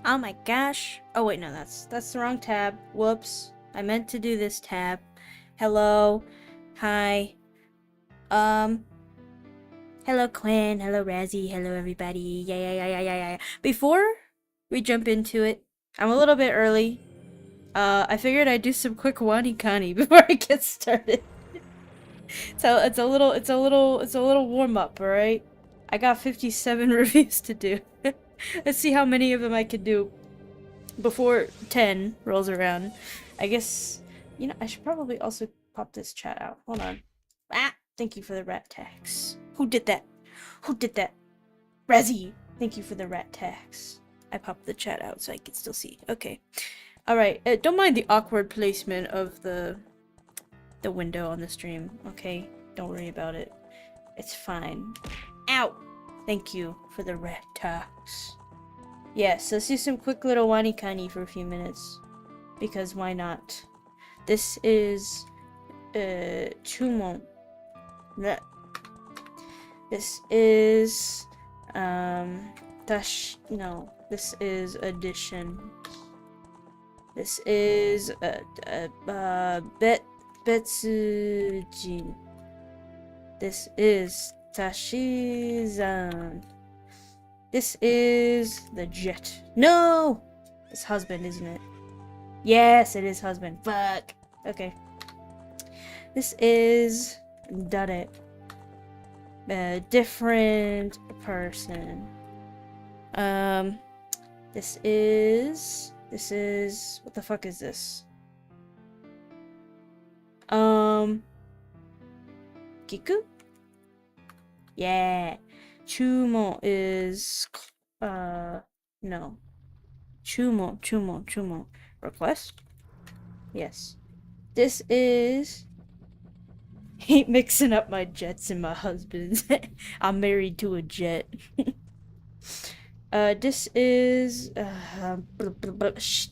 Oh my gosh. Oh wait, no, that's the wrong tab. Whoops. I meant to do this tab. Hello. Hi. Hello Quinn. Hello Razzie. Hello everybody. Yeah. Before we jump into it, I'm a little bit early. I figured I'd do some quick wani-kani before I get started. So it's a little warm up, alright? I got 57 reviews to do. Let's see how many of them I can do before 10 rolls around. I guess, you know, I should probably also pop this chat out. Hold on. Ah! Thank you for the rat tax. Who did that? Who did that? Razzie! Thank you for the rat tax. I popped the chat out so I can still see. Okay. Alright, don't mind the awkward placement of the window on the stream, okay? Don't worry about it. It's fine. Ow! Thank you for the rat tax. Yes, let's do some quick little wani-kani for a few minutes. Because why not? This is Chumon. This is this is addition. This is Betsujin. This is Tashizan. This is the jet. No! It's husband, isn't it? Yes, it is husband. Fuck. Okay. This is Dare. A different person. This is what the fuck is this? Kiku? Yeah. Chumo is no. Chumo. Request? Yes. This is hate mixing up my jets and my husband's. I'm married to a jet. This is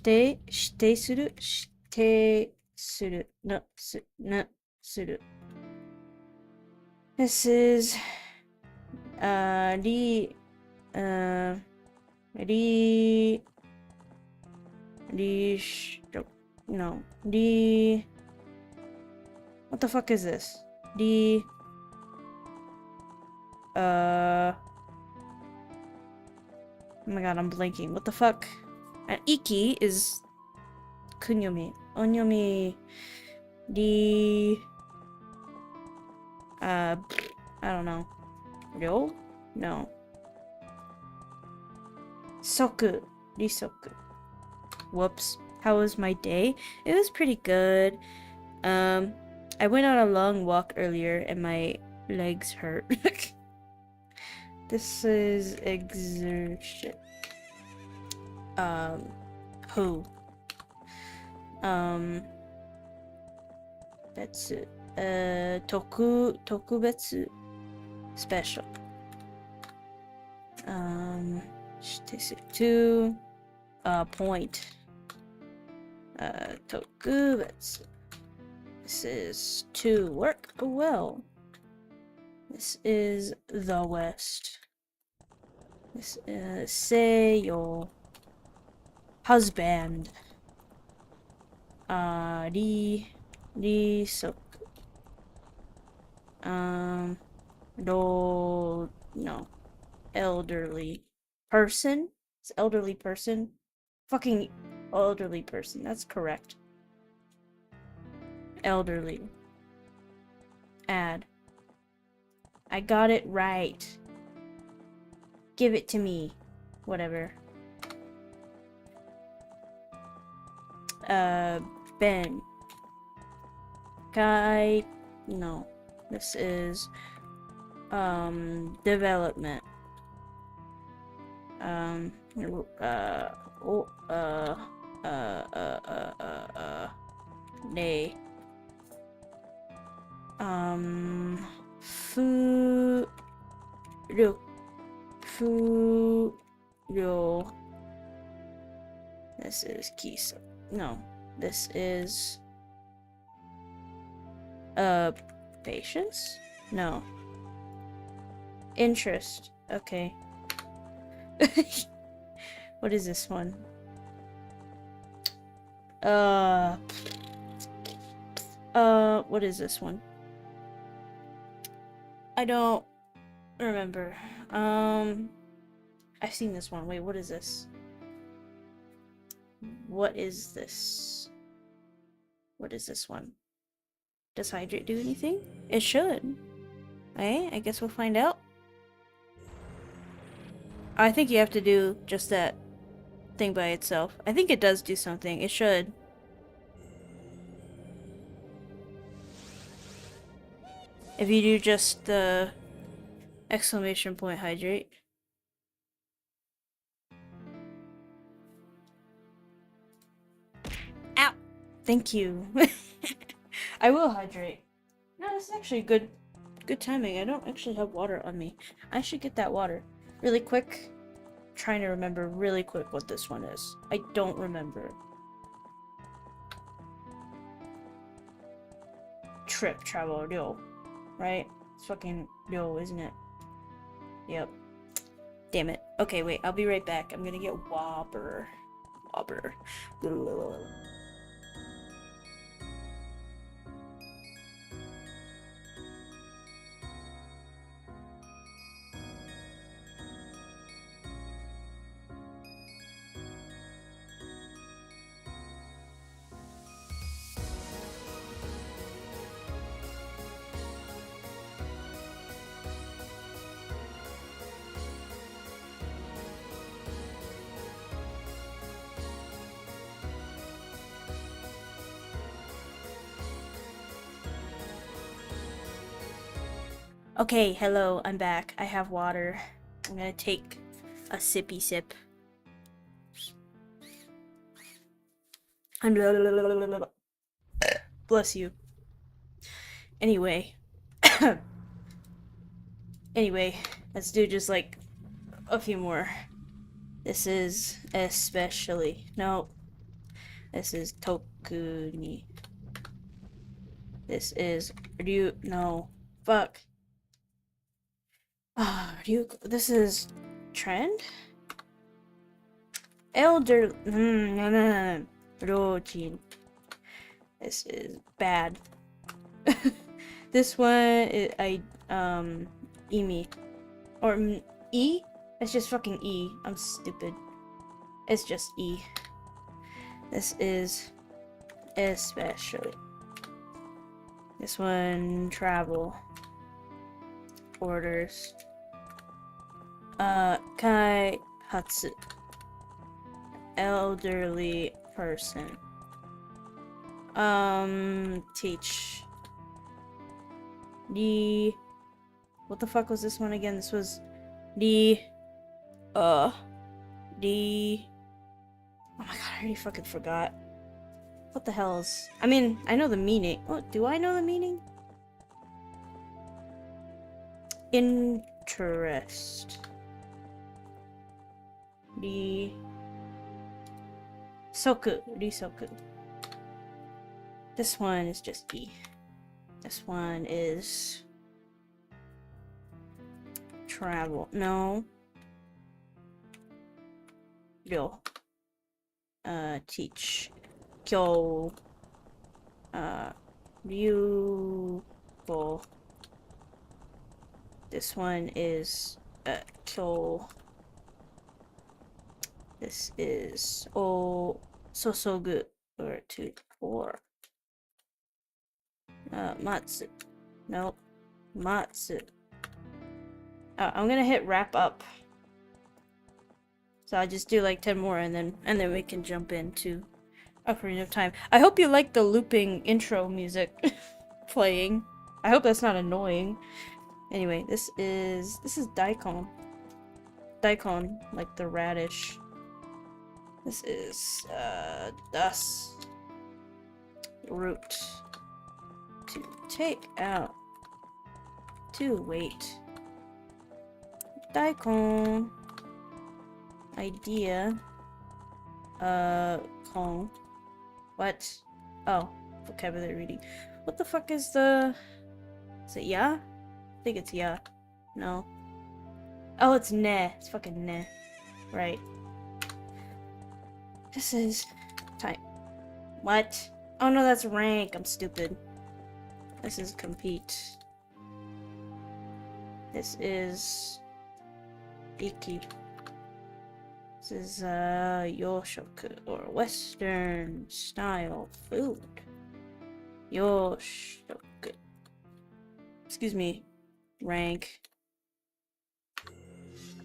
shite suru. No, suru. This is what the fuck is this? Oh my god, I'm blanking. What the fuck? And Iki is kunyomi. Onyomi. I don't know. Ryo? No. Soku. Risoku. Whoops. How was my day? It was pretty good. I went on a long walk earlier and my legs hurt. This is exertion. Who? Betsu. Tokubetsu. Special. Shitesu. Point. Tokubetsu. This is to work well. This is the West. This is Seiyo. Husband. Risoku. No. Elderly person? It's elderly person? Fucking elderly person. That's correct. Elderly. Add. I got it right. Give it to me. Whatever. Ben. Guy. No. This is development. Nay. Furyo. This is Kisa. No, this is patience? No. Interest. Okay. What is this one? What is this one? I don't remember. I've seen this one. Wait, what is this? What is this? What is this one? Does hydrate do anything? It should. Eh? I guess we'll find out. I think you have to do just that thing by itself. I think it does do something. It should. If you do just the exclamation point hydrate. Ow! Thank you. I will hydrate. No, that's actually good timing. I don't actually have water on me. I should get that water. Really quick. I'm trying to remember really quick what this one is. I don't remember. Travel, Ryo. Right? It's fucking Ryo, isn't it? Yep. Damn it. Okay, wait. I'll be right back. I'm gonna get Whopper. Okay, hello, I'm back. I have water. I'm gonna take a sippy sip. Bless you. Anyway. Anyway, let's do just like a few more. This is especially. No. This is Tokuni. This is Ryu. No. Fuck. Ryu. This is Trend? Elder. Rojin. This is bad. This one is Emi. Or E? It's just fucking E. I'm stupid. It's just E. This is especially. This one, travel. Orders. Kai Hatsu. Elderly person. Teach. What the fuck was this one again? This was oh my god, I already fucking forgot. What the hell's... I mean, I know the meaning. What, do I know the meaning? Interest. Risoku. This one is just E. This one is... travel. No. Ryo. Teach. Kyo. Ryugo. This one is Kyo. This is Sosogu or 4. Matsu. Nope. Matsu. I'm gonna hit wrap up. So I'll just do like 10 more and then we can jump into Ocarina of Time. I hope you like the looping intro music playing. I hope that's not annoying. Anyway, this is daikon. Daikon, like the radish. This is dust. Root. To take out. To wait. Daikon. Idea. Kong. What? Oh, vocabulary reading. What the fuck is the... Is it ya? I think it's ya. No. Oh, it's ne. It's fucking ne. Right. This is type. What? Oh no, that's rank. I'm stupid. This is compete. This is Iki. This is Yoshoku, or Western style food. Yoshoku. Excuse me. Rank.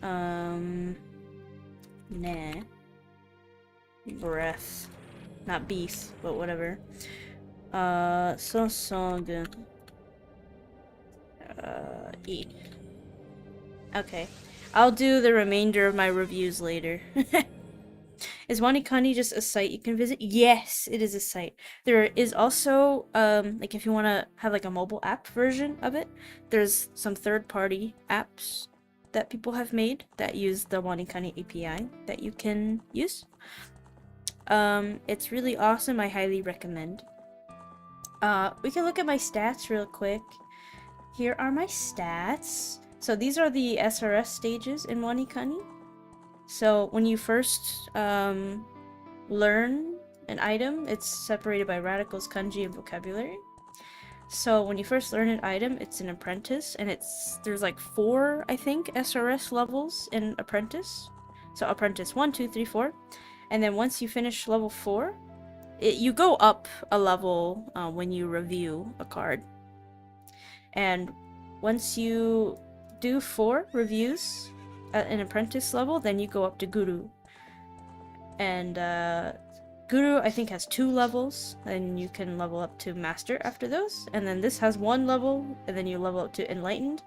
Nah. Breath. Not beef, but whatever. Sosong. Eat. Okay. I'll do the remainder of my reviews later. Is Wanikani just a site you can visit? Yes, it is a site. There is also, like if you want to have like a mobile app version of it, there's some third-party apps that people have made that use the Wanikani API that you can use. It's really awesome. I highly recommend. We can look at my stats real quick. Here are my stats. So these are the SRS stages in Wanikani. So when you first learn an item, it's separated by radicals, kanji, and vocabulary. So when you first learn an item, it's an apprentice, and there's like 4, I think, SRS levels in apprentice. So apprentice 1, 2, 3, 4. And then once you finish level 4, you go up a level when you review a card. And once you do 4 reviews at an apprentice level, then you go up to Guru. And Guru, I think, has 2 levels, and you can level up to Master after those. And then this has 1 level, and then you level up to Enlightened.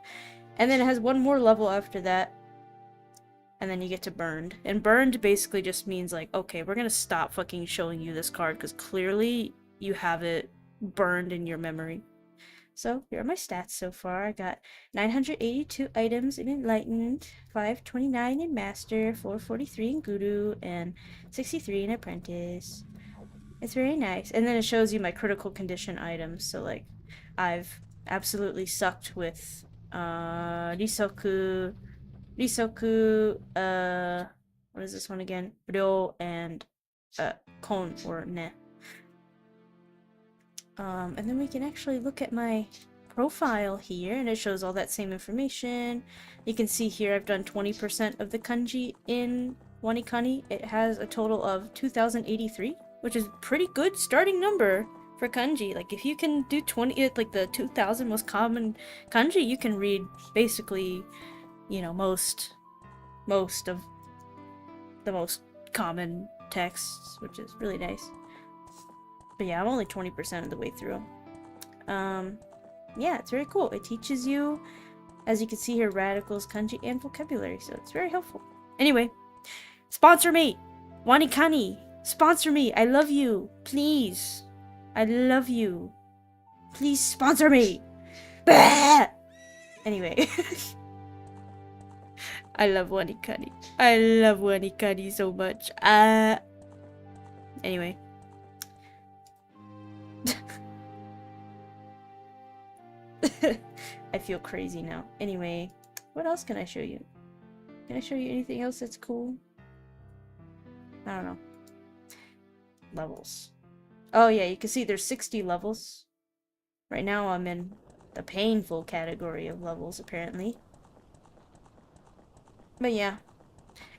And then it has 1 more level after that, and then you get to Burned. And Burned basically just means like, okay, we're gonna stop fucking showing you this card, because clearly you have it burned in your memory. So here are my stats so far. I got 982 items in Enlightened, 529 in Master, 443 in Guru, and 63 in Apprentice. It's very nice. And then it shows you my critical condition items. So like, I've absolutely sucked with Risoku, what is this one again? Ryo and Kon or Ne. And then we can actually look at my profile here, and it shows all that same information. You can see here I've done 20% of the kanji in Wanikani. It has a total of 2,083, which is pretty good starting number for kanji. Like if you can do 20, like the 2,000 most common kanji, you can read basically, you know, most of the most common texts, which is really nice. But yeah, I'm only 20% of the way through. Yeah, it's very cool. It teaches you, as you can see here, radicals, kanji, and vocabulary, so it's very helpful. Anyway, sponsor me! Wanikani! Sponsor me! I love you! Please! I love you! Please sponsor me! Bah! Anyway. I love Wanikani. I love Wanikani so much. Anyway. I feel crazy now. Anyway, what else can I show you? Can I show you anything else that's cool? I don't know. Levels. Oh yeah, you can see there's 60 levels. Right now I'm in the painful category of levels, apparently. But yeah.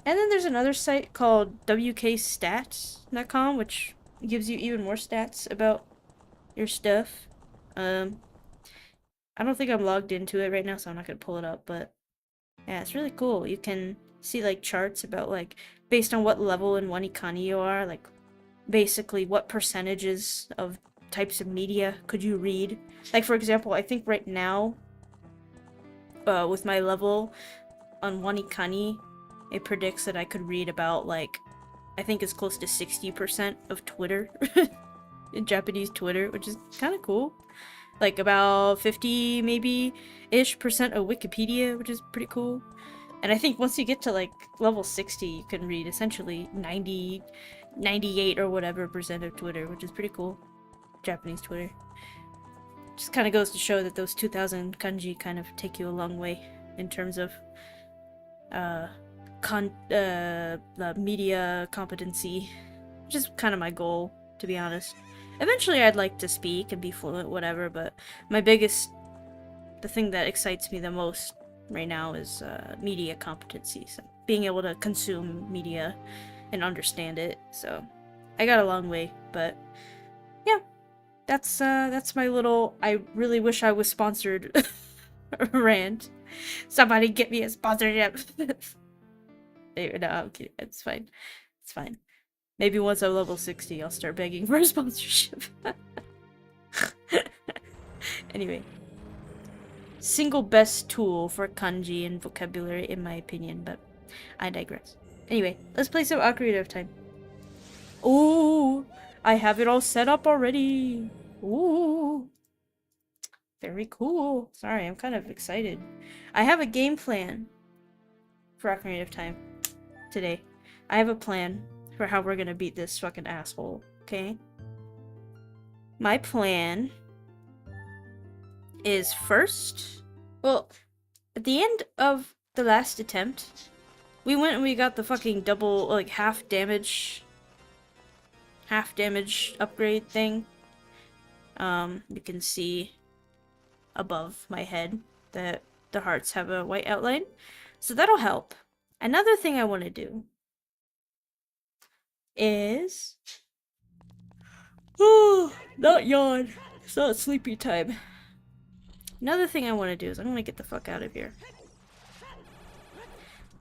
And then there's another site called wkstats.com, which gives you even more stats about your stuff. I don't think I'm logged into it right now, so I'm not gonna pull it up, but yeah, it's really cool. You can see like charts about like based on what level in Wanikani you are, like basically what percentages of types of media could you read. Like for example, I think right now with my level on Wanikani, it predicts that I could read about like I think it's close to 60% of Twitter. In Japanese Twitter, which is kind of cool. Like about 50 maybe ish percent of Wikipedia, which is pretty cool. And I think once you get to like level 60, you can read essentially 90, 98 or whatever percent of Twitter, which is pretty cool. Japanese Twitter. Just kind of goes to show that those 2,000 kanji kind of take you a long way in terms of the media competency which is kind of my goal, to be honest. Eventually I'd like to speak and be fluent, whatever, but the thing that excites me the most right now is media competencies. Being able to consume media and understand it. So I got a long way, but yeah, that's my little I really wish I was sponsored rant. Somebody get me a sponsorship. No, I'm kidding. It's fine. It's fine. Maybe once I'm level 60, I'll start begging for a sponsorship. Anyway. Single best tool for kanji and vocabulary, in my opinion, but I digress. Anyway, let's play some Ocarina of Time. Ooh! I have it all set up already! Ooh! Very cool. Sorry, I'm kind of excited. I have a game plan for Ocarina of Time today. I have a plan for how we're gonna beat this fucking asshole, okay? My plan is first, well, at the end of the last attempt, we went and we got the fucking double, like, half damage upgrade thing. You can see above my head that the hearts have a white outline, so that'll help. Another thing I want to do is not yawn. It's not sleepy time. Another thing I want to do is I'm going to get the fuck out of here.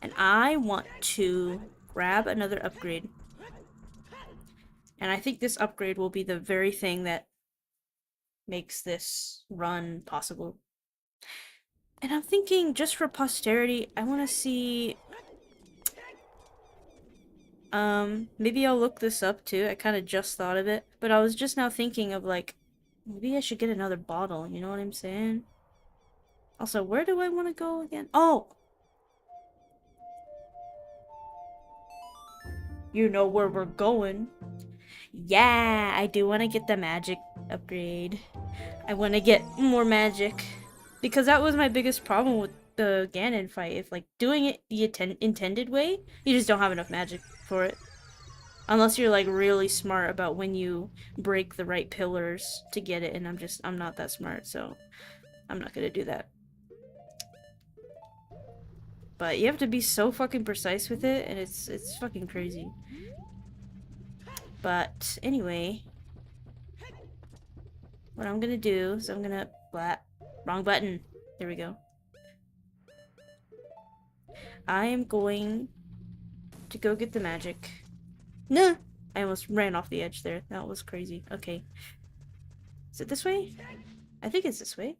And I want to grab another upgrade. And I think this upgrade will be the very thing that makes this run possible. And I'm thinking, just for posterity, I want to see... maybe I'll look this up too. I kind of just thought of it. But I was just now thinking of, like, maybe I should get another bottle, you know what I'm saying? Also, where do I want to go again? Oh! You know where we're going. Yeah, I do want to get the magic upgrade. I want to get more magic. Because that was my biggest problem with the Ganon fight. If, like, doing it the intended way, you just don't have enough magic for it. Unless you're, like, really smart about when you break the right pillars to get it. And I'm not that smart, so I'm not gonna do that. But you have to be so fucking precise with it, and it's fucking crazy. But anyway, what I'm gonna do is I'm gonna wrong button. There we go. I am going to go get the magic. No, I almost ran off the edge there. That was crazy. Okay, is it this way? I think it's this way.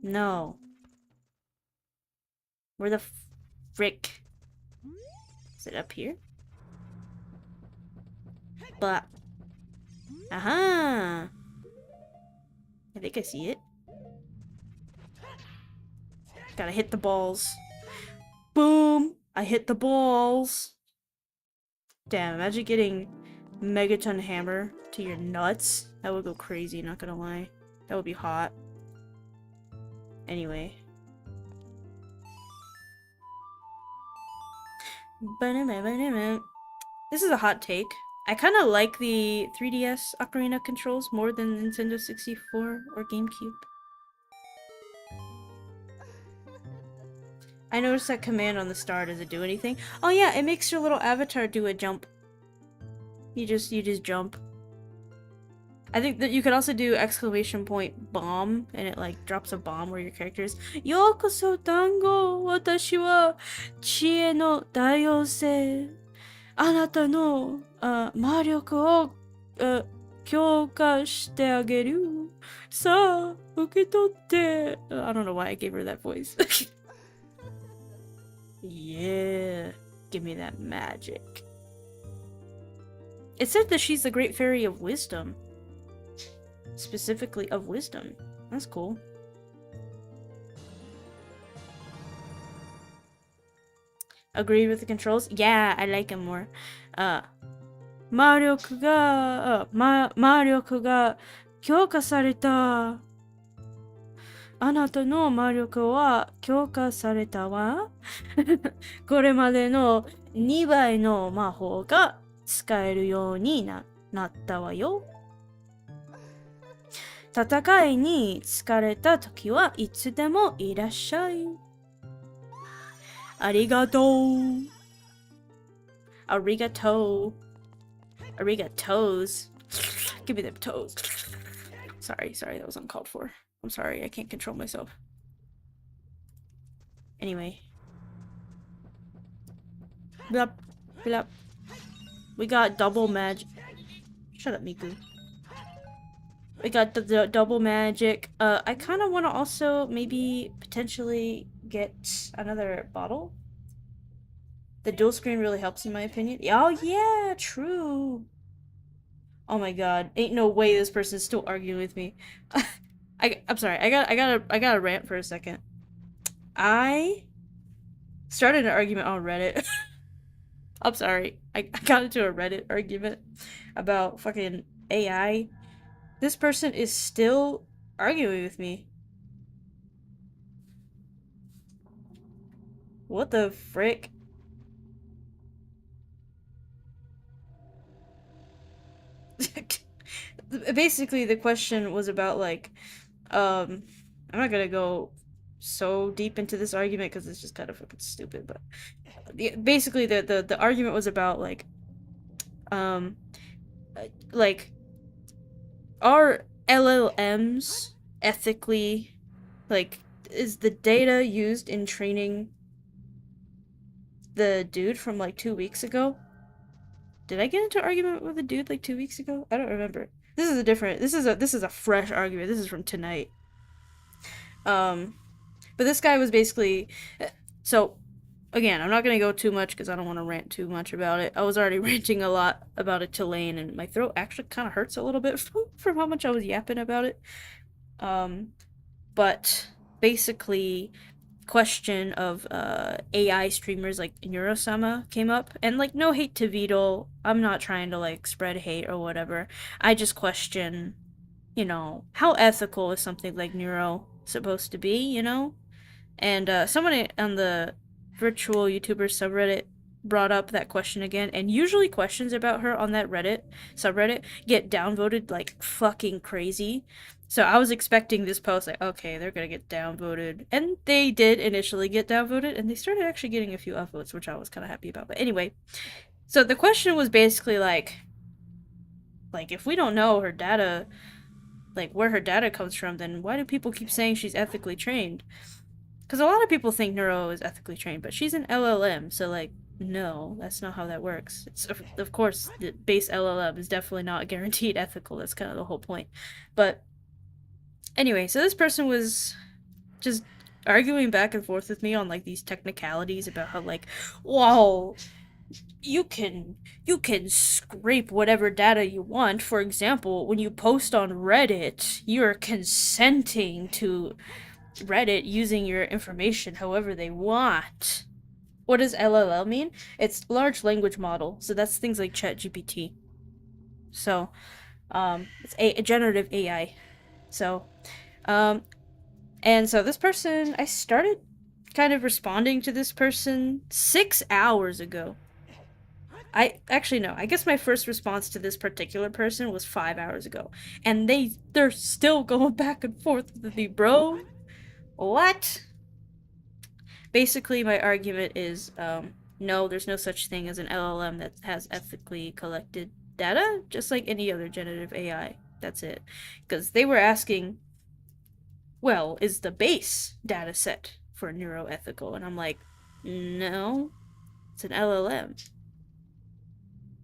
No. Where the frick? Is it up here? But aha! I think I see it. Gotta hit the balls. Boom! I hit the balls. Damn, imagine getting Megaton Hammer to your nuts. That would go crazy, not gonna lie. That would be hot. Anyway. This is a hot take. I kind of like the 3DS Ocarina controls more than Nintendo 64 or GameCube. I noticed that command on the star doesn't do anything. Oh yeah, it makes your little avatar do a jump. You just jump. I think that you could also do exclamation point bomb, and it like drops a bomb where your character is. Yokoso Dango, watashi wa chie no daiyosei. Anata no maryoku o kyouka shite ageru. Sa uketotte. I don't know why I gave her that voice. Yeah, give me that magic. It said that she's the great fairy of wisdom. Specifically of wisdom. That's cool. Agree with the controls? Yeah, I like them more. Maryoku ga kyouka sareta. Anata no maryoku wa kyouka sareta wa. これまでの2倍の魔法が使えるようになったわよ。戦いに疲れた時はいつでもいらっしゃい。ありがとう。Arigato. Arigatos. Give me them toes. Sorry, that was uncalled for. I'm sorry, I can't control myself. Anyway. Blup, blup. We got double magic. Shut up, Miku. We got the double magic. I kind of want to also maybe potentially get another bottle. The dual screen really helps in my opinion. Oh yeah, true. Oh my god, ain't no way this person's still arguing with me. I'm sorry. I gotta rant for a second. I started an argument on Reddit. I'm sorry. I got into a Reddit argument about fucking AI. This person is still arguing with me. What the frick? Basically, the question was about, like, I'm not gonna go so deep into this argument because it's just kind of fucking stupid, but basically the argument was about, like, like, are LLMs ethically, like, is the data used in training the dude from, like, 2 weeks ago? Did I get into an argument with a dude, like, 2 weeks ago? I don't remember. This is a fresh argument. This is from tonight. But this guy was basically, so, again, I'm not gonna go too much because I don't want to rant too much about it. I was already ranting a lot about it to Lane, and my throat actually kind of hurts a little bit from how much I was yapping about it. But basically, question of AI streamers like Neurosama came up, and, like, no hate to Vito. I'm not trying to, like, spread hate or whatever. I just question, you know, how ethical is something like Neuro supposed to be, you know? And someone on the virtual YouTuber subreddit brought up that question again, and usually questions about her on that Reddit subreddit get downvoted like fucking crazy. So I was expecting this post, like, okay, they're gonna get downvoted. And they did initially get downvoted, and they started actually getting a few upvotes, which I was kind of happy about. But anyway, so the question was basically like, if we don't know her data, like, where her data comes from, then why do people keep saying she's ethically trained? Because a lot of people think Neuro is ethically trained, but she's an LLM, so, like, no, that's not how that works. It's, of course, the base LLM is definitely not guaranteed ethical. That's kind of the whole point. But anyway, so this person was just arguing back and forth with me on, like, these technicalities about how, like, well, you can scrape whatever data you want. For example, when you post on Reddit, you're consenting to Reddit using your information however they want. What does LLM mean? It's large language model, so that's things like ChatGPT. So, it's a generative AI. So, and so this person, I started kind of responding to this person 6 hours ago. I guess my first response to this particular person was 5 hours ago, and they're still going back and forth with me, bro. What? Basically, my argument is, no, there's no such thing as an LLM that has ethically collected data, just like any other generative AI. That's it. Because they were asking, well, is the base data set for neuroethical? And I'm like, no, it's an LLM.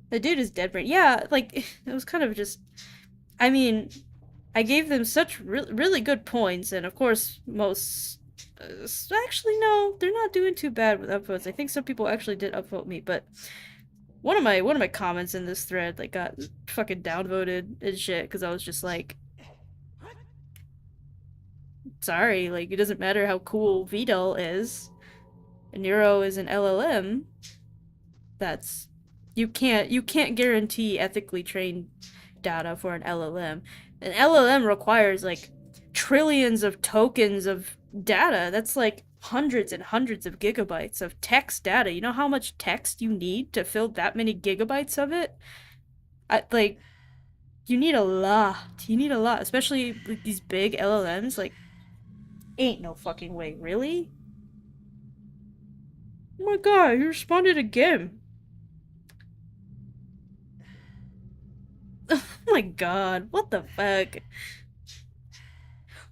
The dude is dead brain. Yeah, like, it was kind of just, I mean, I gave them such really good points, and of course, most, actually, no, they're not doing too bad with upvotes. I think some people actually did upvote me, but one of my comments in this thread, like, got fucking downvoted and shit, because I was just like, sorry, like, it doesn't matter how cool VTuber is. Neuro is an LLM. That's, you can't guarantee ethically trained data for an LLM. An LLM requires, like, trillions of tokens of data. That's like hundreds and hundreds of gigabytes of text data. You know how much text you need to fill that many gigabytes of it? Like, you need a lot. You need a lot, especially like these big LLMs. Like, ain't no fucking way. Really? Oh my god, you responded again. Oh my god, what the fuck?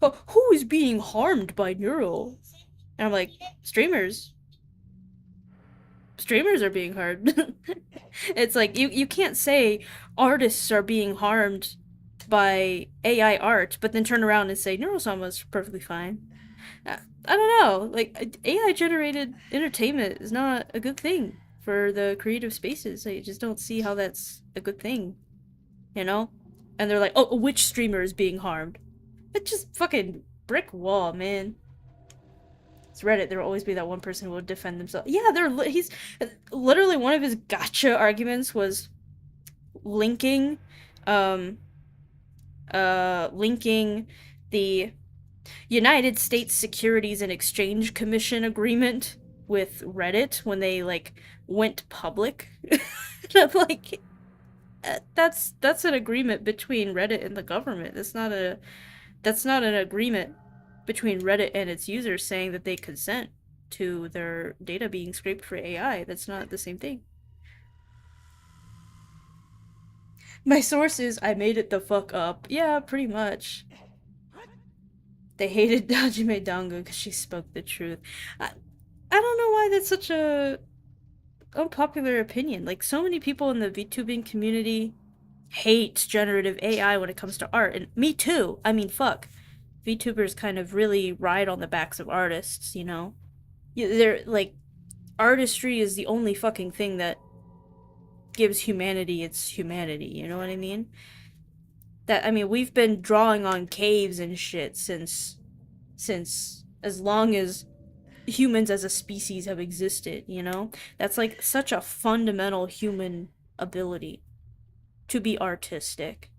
Oh, who is being harmed by neural? And I'm like, streamers. Streamers are being harmed. It's like you can't say artists are being harmed by AI art, but then turn around and say Neurosama was perfectly fine. I don't know. Like AI generated entertainment is not a good thing for the creative spaces. I just don't see how that's a good thing, you know? And they're like, "Oh, which streamer is being harmed?" It's just fucking brick wall, man. It's Reddit. There will always be that one person who will defend themselves. Yeah, he's literally one of his gotcha arguments was linking, um, linking the United States Securities and Exchange Commission agreement with Reddit when they like went public. Like that's an agreement between Reddit and the government. That's not an agreement between Reddit and its users saying that they consent to their data being scraped for AI. That's not the same thing. My source is I made it the fuck up. Yeah, pretty much. They hated Hajime Dango because she spoke the truth. I don't know why that's such a unpopular opinion. Like, so many people in the VTubing community hate generative AI when it comes to art, and me too. I mean, fuck. VTubers kind of really ride on the backs of artists, you know? They're like, artistry is the only fucking thing that gives humanity its humanity, you know what I mean? That, I mean, we've been drawing on caves and shit since as long as humans as a species have existed, you know? That's like such a fundamental human ability to be artistic.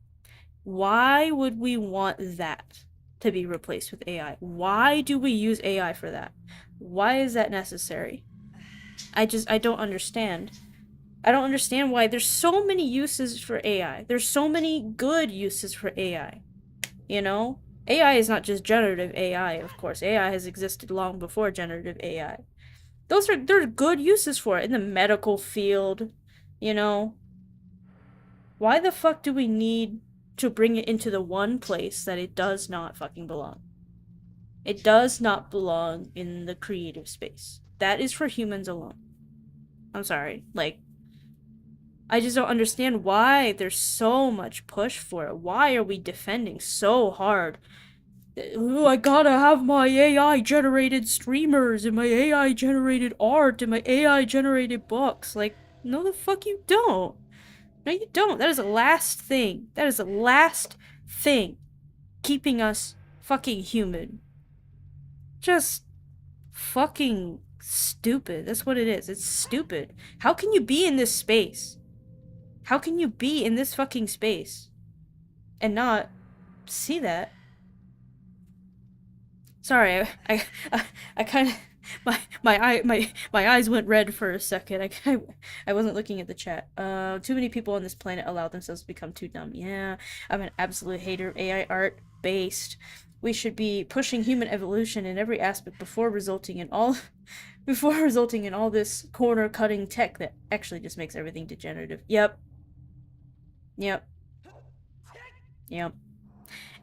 Why would we want that to be replaced with AI? Why do we use AI for that? Why is that necessary? I don't understand. I don't understand why there's so many uses for AI. There's so many good uses for AI. You know? AI is not just generative AI, of course. AI has existed long before generative AI. There's good uses for it in the medical field, you know? Why the fuck do we need to bring it into the one place that it does not fucking belong? It does not belong in the creative space. That is for humans alone. I'm sorry. Like, I just don't understand why there's so much push for it. Why are we defending so hard? Oh, I gotta have my AI generated streamers and my AI generated art and my AI generated books. Like, no, the fuck you don't. No, you don't. That is the last thing. That is the last thing keeping us fucking human. Just fucking stupid. That's what it is. It's stupid. How can you be in this space? How can you be in this fucking space and not see that? Sorry, I kind of my eyes went red for a second. I wasn't looking at the chat. Too many people on this planet allow themselves to become too dumb. Yeah, I'm an absolute hater of AI art based. We should be pushing human evolution in every aspect before resulting in all this corner cutting tech that actually just makes everything degenerative. Yep. Yep. Yep.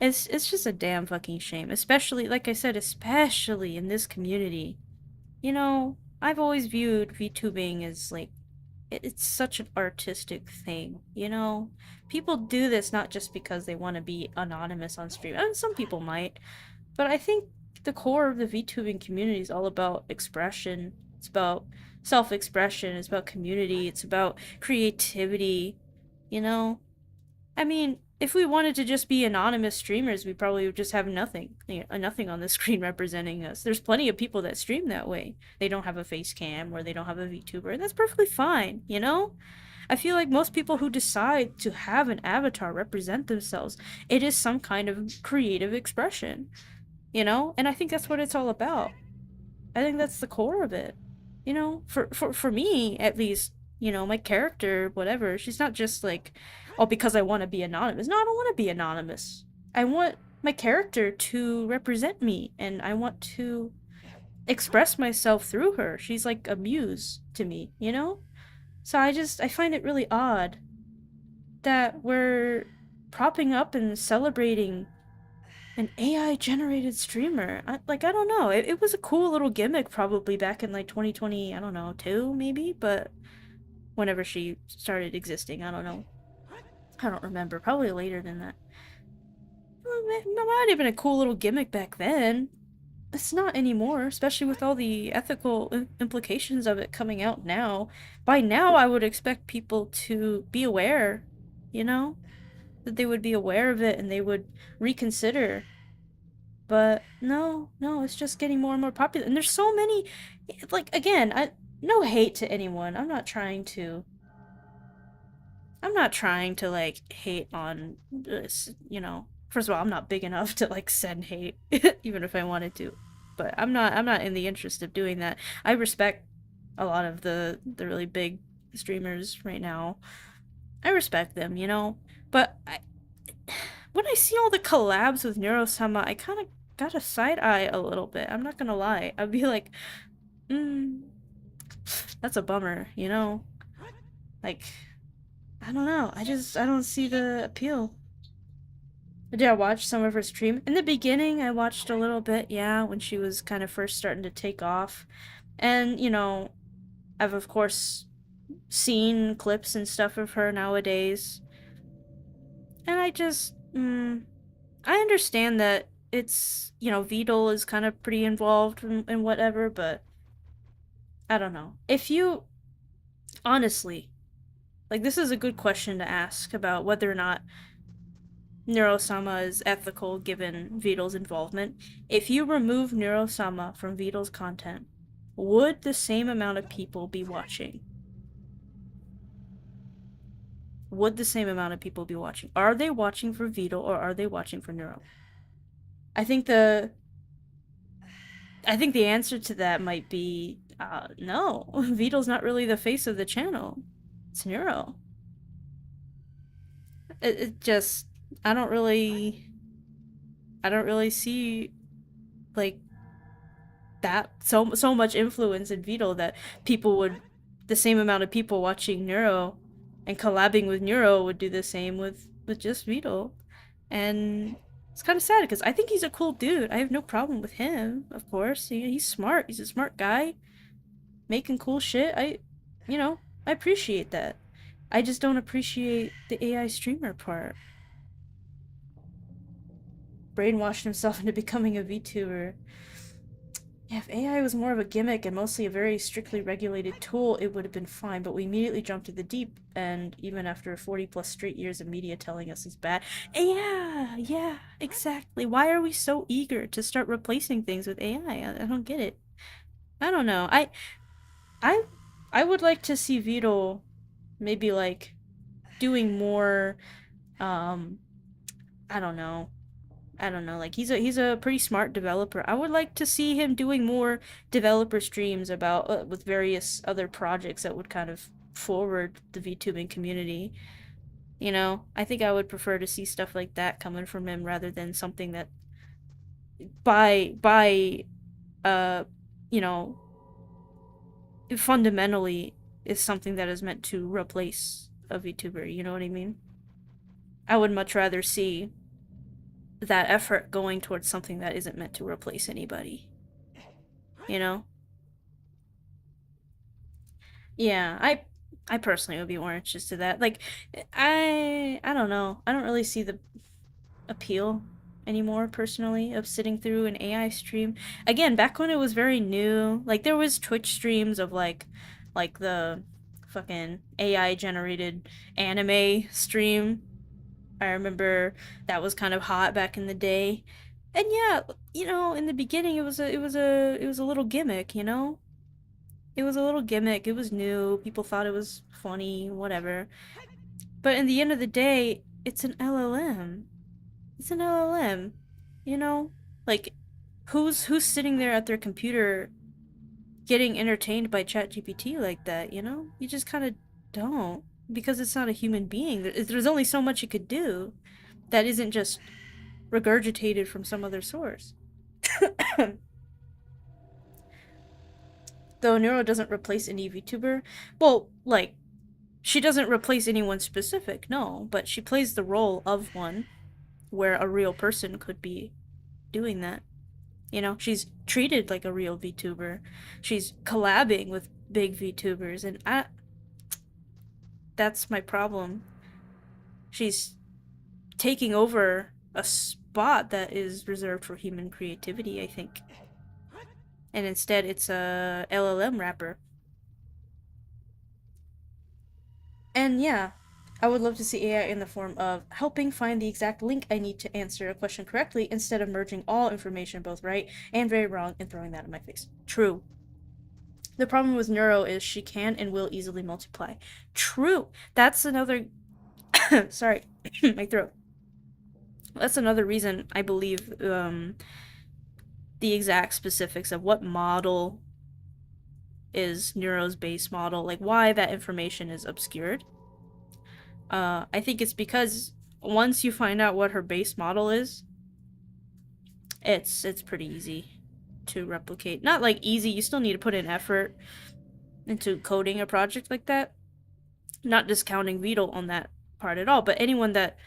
It's just a damn fucking shame, especially like I said, especially in this community. You know, I've always viewed VTubing as like it's such an artistic thing, you know? People do this not just because they want to be anonymous on stream. And some people might, but I think the core of the VTubing community is all about expression. It's about self-expression, it's about community, it's about creativity, you know? I mean, if we wanted to just be anonymous streamers, we probably would just have nothing, nothing on the screen representing us. There's plenty of people that stream that way. They don't have a face cam or they don't have a VTuber, and that's perfectly fine, you know? I feel like most people who decide to have an avatar represent themselves, it is some kind of creative expression. you know? And I think that's what it's all about. I think that's the core of it. You know, for me at least, you know, my character, whatever, she's not just like, oh, because I want to be anonymous. No, I don't want to be anonymous. I want my character to represent me and I want to express myself through her. She's like a muse to me, you know? So I find it really odd that we're propping up and celebrating an AI generated streamer. I don't know. It was a cool little gimmick probably back in like 2020, I don't know, 2 maybe, but whenever she started existing, I don't know. I don't remember. Probably later than that. Well, it might have been a cool little gimmick back then. It's not anymore, especially with all the ethical implications of it coming out now. By now, I would expect people to be aware, you know? That they would be aware of it and they would reconsider. But no, no, it's just getting more and more popular. And there's so many, like, again, no hate to anyone. I'm not trying to, like, hate on this, you know. First of all, I'm not big enough to, like, send hate, even if I wanted to. But I'm not in the interest of doing that. I respect a lot of the really big streamers right now. I respect them, you know. But when I see all the collabs with Neurosama, I kind of got a side eye a little bit. I'm not gonna lie. I'd be like, mm, that's a bummer, you know? Like, I don't know. I don't see the appeal. Did I watch some of her stream? In the beginning, I watched a little bit, yeah, when she was kind of first starting to take off. And, you know, I've of course seen clips and stuff of her nowadays. And I understand that it's, you know, Vidal is kind of pretty involved in whatever, but I don't know. If you, honestly, like, this is a good question to ask about whether or not Neurosama is ethical given Vidal's involvement. If you remove Neurosama from Vidal's content, would the same amount of people be watching? Would the same amount of people be watching? Are they watching for Vidal or are they watching for Neuro? I think the I think the answer to that might be no. Vidal's not really the face of the channel. It's Neuro. It just I don't really I don't really see like that so much influence in Vidal that people would the same amount of people watching Neuro and collabing with Neuro would do the same with just Vidal. And it's kind of sad because I think he's a cool dude. I have no problem with him, of course. He's smart. He's a smart guy making cool shit. You know, I appreciate that. I just don't appreciate the AI streamer part. Brainwashed himself into becoming a VTuber. Yeah, if AI was more of a gimmick and mostly a very strictly regulated tool, it would have been fine, but we immediately jumped to the deep, and even after 40 plus straight years of media telling us it's bad. Yeah, yeah, exactly. Why are we so eager to start replacing things with AI? I don't get it. I don't know. I, I would like to see Vito maybe, like, doing more, um, I don't know, I don't know. Like he's a pretty smart developer. I would like to see him doing more developer streams about with various other projects that would kind of forward the VTubing community. You know, I think I would prefer to see stuff like that coming from him rather than something that by uh you know fundamentally is something that is meant to replace a VTuber. You know what I mean? I would much rather see that effort going towards something that isn't meant to replace anybody. You know? Yeah, I personally would be more interested in that. Like I don't know. I don't really see the appeal anymore personally of sitting through an AI stream. Again, back when it was very new, like there was Twitch streams of like the fucking AI generated anime stream. I remember that was kind of hot back in the day. And yeah, you know, in the beginning it was a little gimmick, you know? It was a little gimmick. It was new. People thought it was funny, whatever. But in the end of the day, it's an LLM. It's an LLM. You know? Like, who's sitting there at their computer getting entertained by ChatGPT like that, you know? You just kind of don't, because it's not a human being. There's only so much it could do that isn't just regurgitated from some other source. Though Neuro doesn't replace any VTuber, well, like, she doesn't replace anyone specific, no, but she plays the role of one where a real person could be doing that. You know, she's treated like a real VTuber. She's collabing with big VTubers, and that's my problem. She's taking over a spot that is reserved for human creativity, I think. And instead, it's a LLM rapper. And yeah, I would love to see AI in the form of helping find the exact link I need to answer a question correctly instead of merging all information, both right and very wrong, and throwing that in my face. True. The problem with Neuro is she can and will easily multiply. True. That's another. Sorry, my throat. That's another reason I believe the exact specifics of what model is Neuro's base model, like why that information is obscured. I think it's because once you find out what her base model is, it's pretty easy to replicate. Not like easy, you still need to put in effort into coding a project like that. Not discounting Vito on that part at all, but anyone that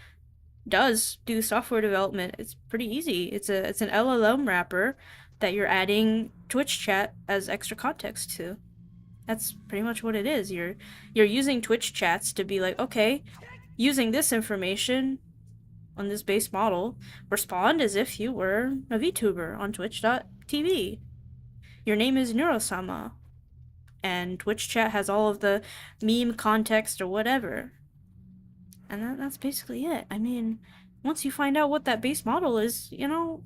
does do software development, it's pretty easy. It's an LLM wrapper that you're adding Twitch chat as extra context to. That's pretty much what it is. You're using Twitch chats to be like, okay, using this information on this base model, respond as if you were a VTuber on twitch.tv. Your name is Neurosama, and Twitch chat has all of the meme context or whatever. And that's basically it. I mean, once you find out what that base model is, you know,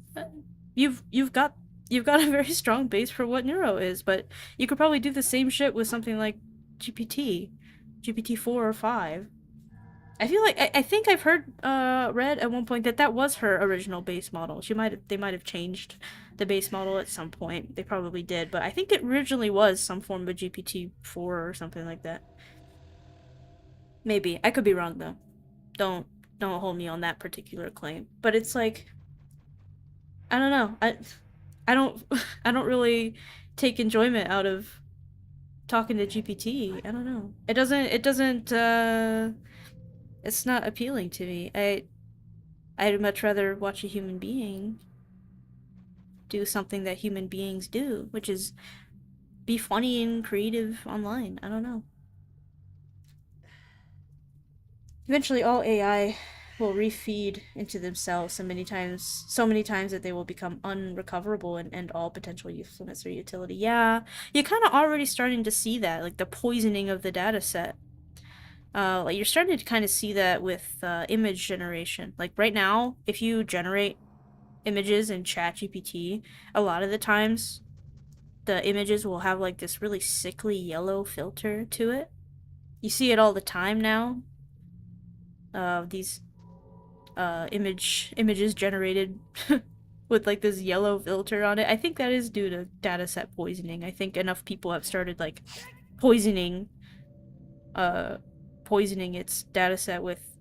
you've got a very strong base for what Neuro is, but you could probably do the same shit with something like GPT 4 or 5. I feel like I think I've read at one point that was her original base model. They might have changed the base model at some point. They probably did, but I think it originally was some form of GPT 4 or something like that. Maybe. I could be wrong though. Don't hold me on that particular claim. But it's like, I don't know. I don't I don't really take enjoyment out of talking to GPT. I don't know. It doesn't it's not appealing to me. I'd much rather watch a human being do something that human beings do, which is be funny and creative online. I don't know. Eventually all AI will refeed into themselves so many times that they will become unrecoverable and end all potential usefulness or utility. Yeah, you're kind of already starting to see that, like the poisoning of the data set. Like you're starting to kind of see that with image generation. Like right now, if you generate images in ChatGPT, a lot of the times the images will have like this really sickly yellow filter to it. You see it all the time now. These images generated with like this yellow filter on it. I think that is due to dataset poisoning. I think enough people have started like poisoning its dataset with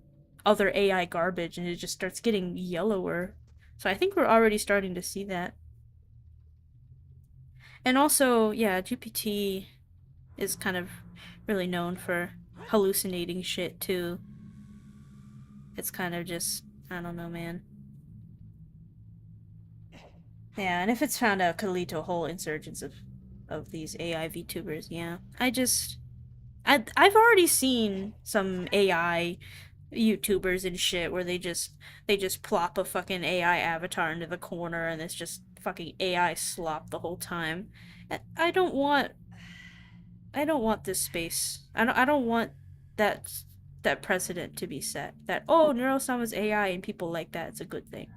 other AI garbage, and it just starts getting yellower. So I think we're already starting to see that. And also, yeah, GPT is kind of really known for hallucinating shit too. It's kind of just, I don't know, man. Yeah, and if it's found out, could lead to a whole insurgence of these AI VTubers. Yeah, I've already seen some AI YouTubers and shit where they just plop a fucking AI avatar into the corner and it's just fucking AI slop the whole time. I don't want this space. I don't want that precedent to be set. That, oh, Neurosama's AI and people like that, it's a good thing.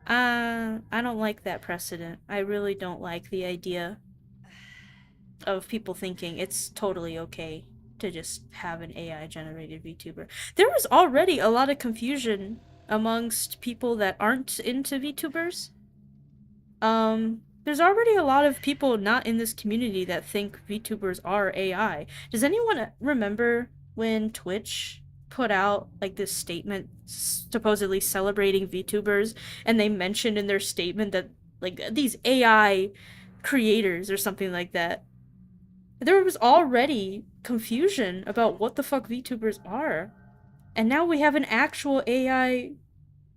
I don't like that precedent. I really don't like the idea of people thinking it's totally okay to just have an AI generated VTuber. There was already a lot of confusion amongst people that aren't into VTubers There's already a lot of people not in this community that think VTubers are AI. Does anyone remember when Twitch put out like this statement supposedly celebrating VTubers, and they mentioned in their statement that like these AI creators or something like that? There was already confusion about what the fuck VTubers are. And now we have an actual AI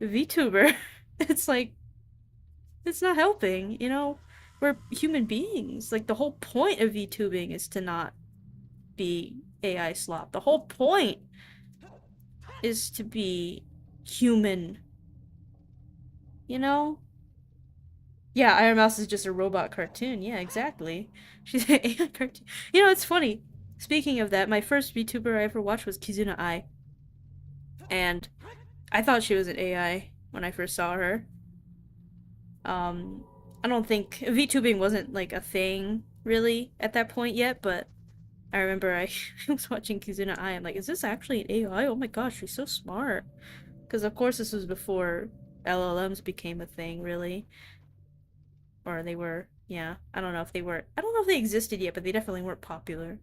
VTuber. It's like it's not helping, you know? We're human beings. Like, the whole point of VTubing is to not be AI slop. The whole point is to be human, you know? Yeah, Iron Mouse is just a robot cartoon. Yeah, exactly. She's an AI cartoon. You know, it's funny. Speaking of that, my first VTuber I ever watched was Kizuna Ai. And I thought she was an AI when I first saw her. Um, I don't think VTubing wasn't like a thing really at that point yet, but I remember I was watching Kizuna Ai. I'm like, is this actually an AI? Oh my gosh, she's so smart. Because of course this was before LLMs became a thing, really. Or they were, yeah. I don't know if they were. I don't know if they existed yet, but they definitely weren't popular.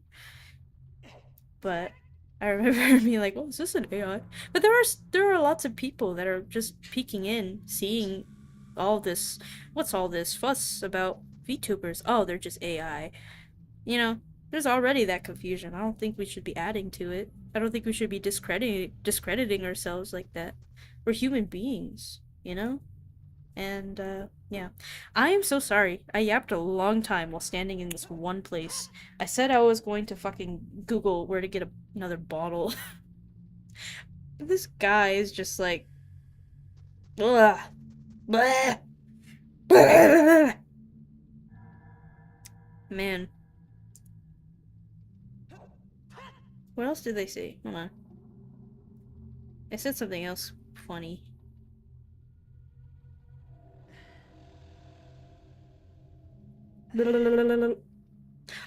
But I remember being like, oh, is this an AI? But there are lots of people that are just peeking in, seeing all this. What's all this fuss about VTubers? Oh, they're just AI. You know, there's already that confusion. I don't think we should be adding to it. I don't think we should be discrediting ourselves like that. We're human beings, you know? And yeah. I am so sorry. I yapped a long time while standing in this one place. I said I was going to fucking Google where to get another bottle. This guy is just like, ugh, bleh, bleh. Man, what else did they say? Hold on. I said something else funny.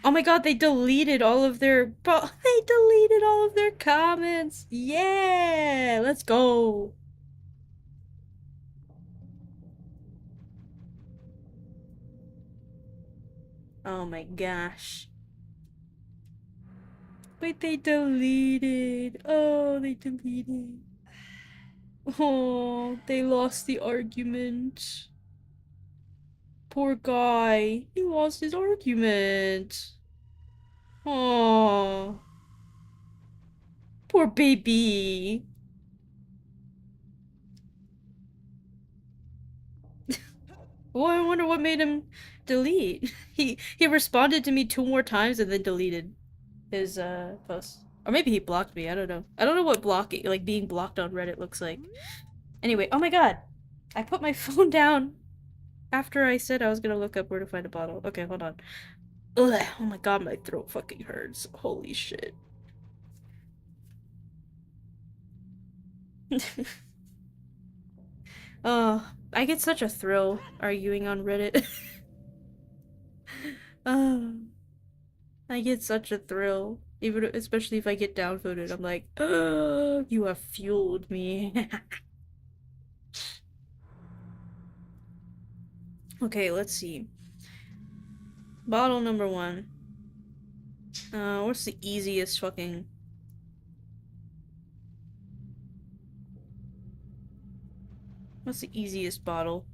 Oh my god, they deleted all of their they deleted all of their comments. Yeah, let's go. Oh my gosh. Wait, they deleted. Oh, they deleted. Oh, they lost the argument. Poor guy. He lost his argument. Oh, poor baby. Well, I wonder what made him delete. He responded to me 2 more times and then deleted his post. Or maybe he blocked me. I don't know. I don't know what blocking, like being blocked on Reddit looks like. Anyway, oh my god. I put my phone down after I said I was gonna look up where to find a bottle. Okay, hold on. Ugh, oh my god, my throat fucking hurts. Holy shit. Oh, I get such a thrill arguing on Reddit. Oh, I get such a thrill. Even especially if I get downvoted, I'm like, oh, you have fueled me. Okay, let's see. Bottle number 1. What's the easiest fucking... What's the easiest bottle?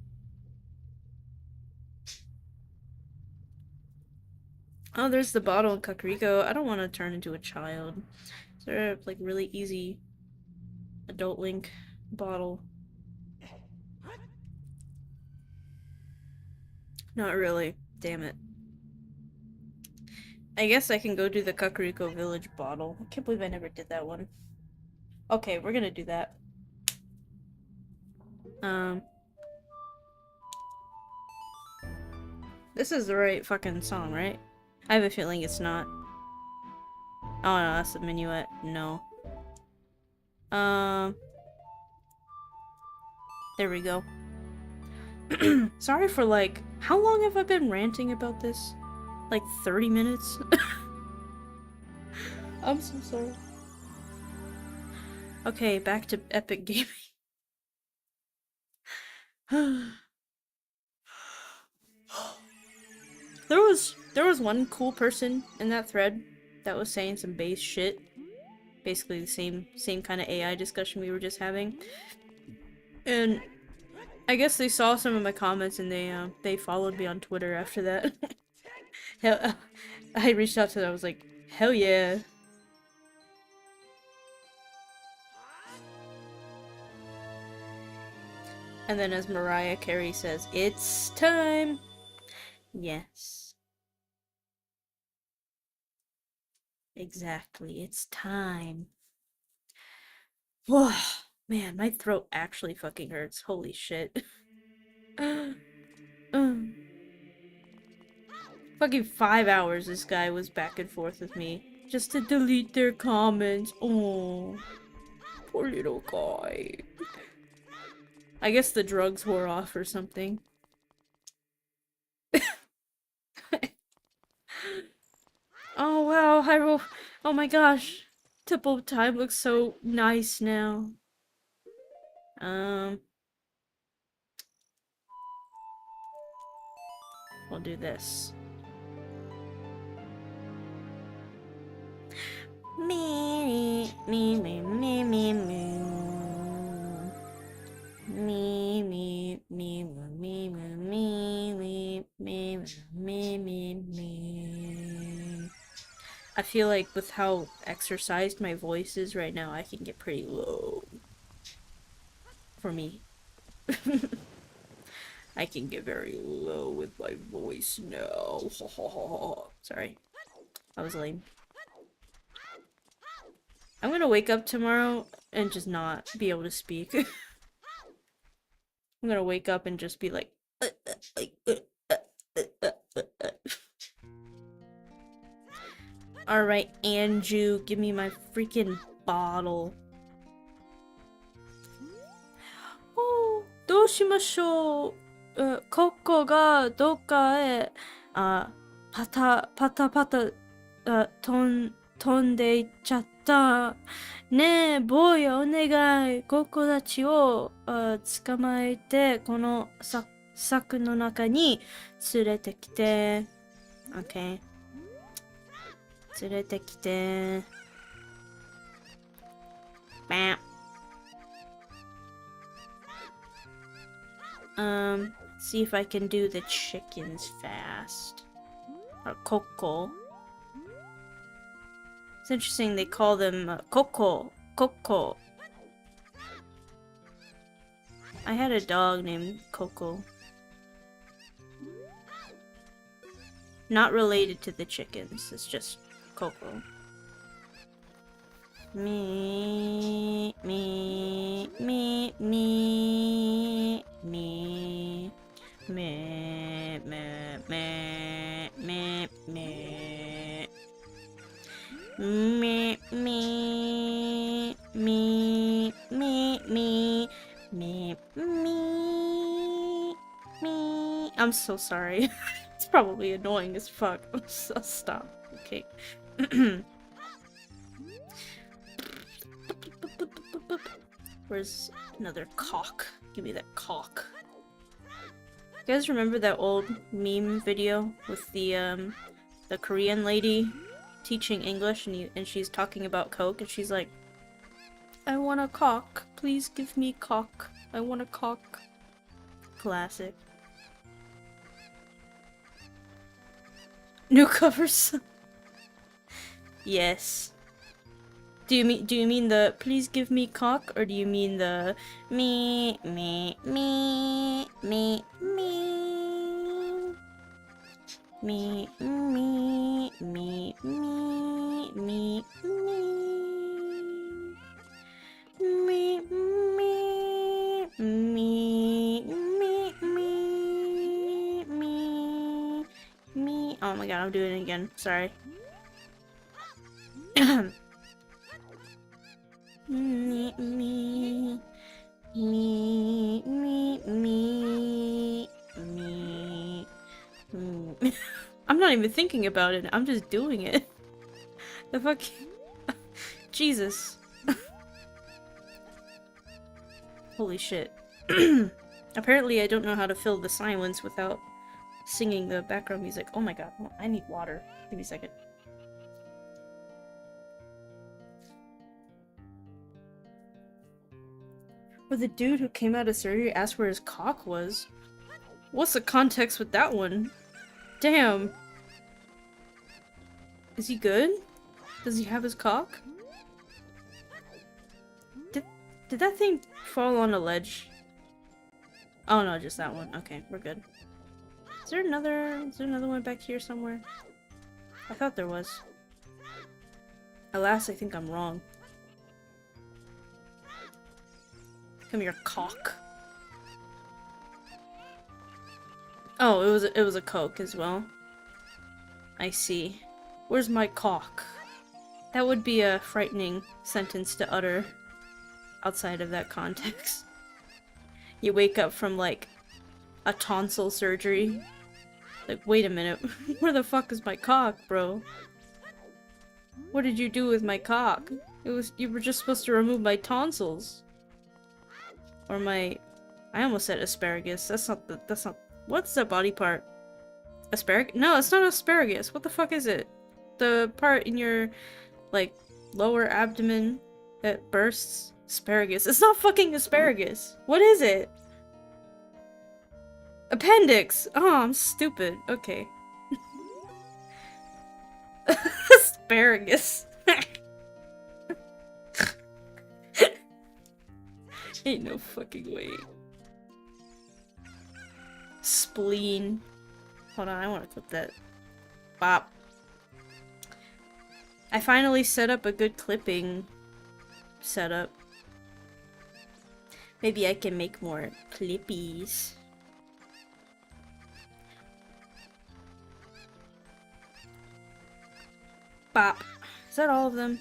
Oh, there's the bottle in Kakariko. I don't want to turn into a child. Is there a, like, really easy adult link bottle? Not really. Damn it. I guess I can go do the Kakariko Village bottle. I can't believe I never did that one. Okay, we're gonna do that. Um... This is the right fucking song, right? I have a feeling it's not. Oh no, that's the minuet. No. Um... There we go. Sorry for like... How long have I been ranting about this? Like 30 minutes? I'm so sorry. Okay, back to epic gaming. There was one cool person in that thread that was saying some base shit. Basically the same kind of AI discussion we were just having. And I guess they saw some of my comments and they followed me on Twitter after that. Hell, I reached out to them. I was like, hell yeah. And then as Mariah Carey says, it's time. Yes. Exactly, it's time. Whoa, man, my throat actually fucking hurts. Holy shit. Fucking 5 hours this guy was back and forth with me. Just to delete their comments. Oh, poor little guy. I guess the drugs wore off or something. Oh wow, Hyrule. Oh my gosh. Temple of Time looks so nice now. We'll do this. Me, me, me, me, me, me. Me, me, me, me, me, me, me, me, me, me. I feel like with how exercised my voice is right now, I can get pretty low. For me. I can get very low with my voice now. Sorry. I was lame. I'm gonna wake up tomorrow and just not be able to speak. I'm gonna wake up and just be like... Alright, Anju, give me my freaking bottle. Oh, どうしましょう。コッコがどっかへ、パタパタ、飛んでいっちゃった。ねえ、坊やお願い。コッコたちを、捕まえて、この柵の中に連れてきて。OK。連れてきて。バン。See if I can do the chickens fast. Or Coco. It's interesting they call them Coco. Coco. I had a dog named Coco. Not related to the chickens, it's just Coco. Me, me, me, me, me. Me, me, me, me, me. Me, me, me, me, me, me, me, me. I'm so sorry. It's probably annoying as fuck. So stop. Okay. Where's another cock? Give me that cock. You guys remember that old meme video with the Korean lady teaching English and she's talking about Coke and she's like, I want a cock. Please give me cock. I want a cock. Classic. New covers. Yes. Do you mean the please give me cock or do you mean the me me me me me me me me me me me me me. Oh my god, I'm doing it again. Sorry. Me, me, me, me, me, me, me. I'm not even thinking about it. I'm just doing it. The fuck? Jesus. Holy shit. Apparently I don't know how to fill the silence without singing the background music. Oh my god, I need water. Give me a second. Or the dude who came out of surgery asked where his cock was. What's the context with that one? Damn. Is he good? Does he have his cock? Did that thing fall on a ledge? Oh no, just that one. Okay, we're good. Is there another one back here somewhere? I thought there was. Alas, I think I'm wrong. Come here, cock. Oh, it was a Coke as well. I see. Where's my cock? That would be a frightening sentence to utter outside of that context. You wake up from like a tonsil surgery. Like, wait a minute, where the fuck is my cock, bro? What did you do with my cock? You were just supposed to remove my tonsils. Or my... I almost said asparagus. That's not... What's the body part? Asparagus? No, it's not asparagus. What the fuck is it? The part in your, like, lower abdomen that bursts? Asparagus. It's not fucking asparagus. What is it? Appendix! Oh, I'm stupid. Okay. Asparagus. Ain't no fucking way. Spleen. Hold on, I want to clip that. Bop. I finally set up a good clipping setup. Maybe I can make more clippies. Bop. Is that all of them?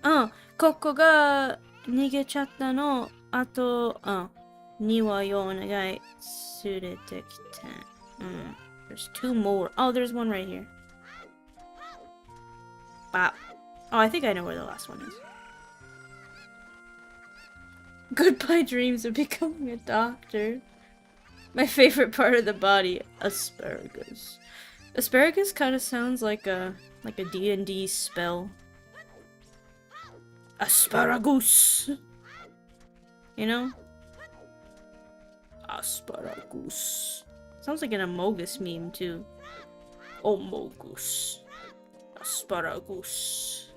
Oh, ここが逃げちゃったの。あと、2はお願いすれてきて。There's 2 more. Oh, there's one right here. Bop. Oh, I think I know where the last one is. Goodbye dreams of becoming a doctor. My favorite part of the body, asparagus. Asparagus kind of sounds like a D&D spell. Asparagus. You know? Asparagus. Sounds like an Amogus meme too. Omogus. Asparagus.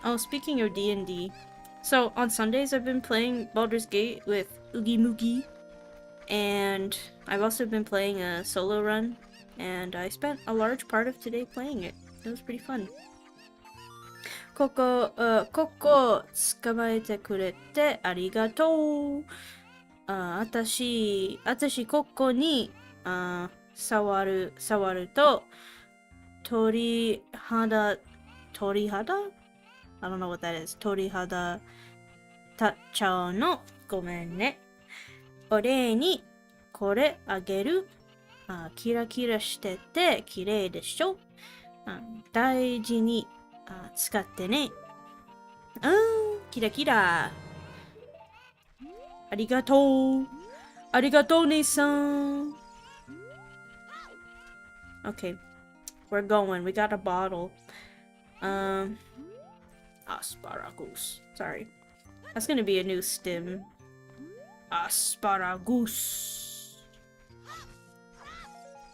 Oh, speaking of D&D. So, on Sundays I've been playing Baldur's Gate with Oogie Moogie. And I've also been playing a solo run. And I spent a large part of today playing it. It was pretty fun. ここ捕まえてくれてありがとう。あたしここに触ると鳥肌 I don't know what that is. 鳥肌立っちゃうの。ごめんね。お礼にこれあげる。キラキラしてて綺麗でしょ。大事に使ってね。キラキラ。ありがとう。ありがとう、姉さん。Okay, we're going. We got a bottle. Asparagus. Sorry. That's gonna be a new stim. Asparagus.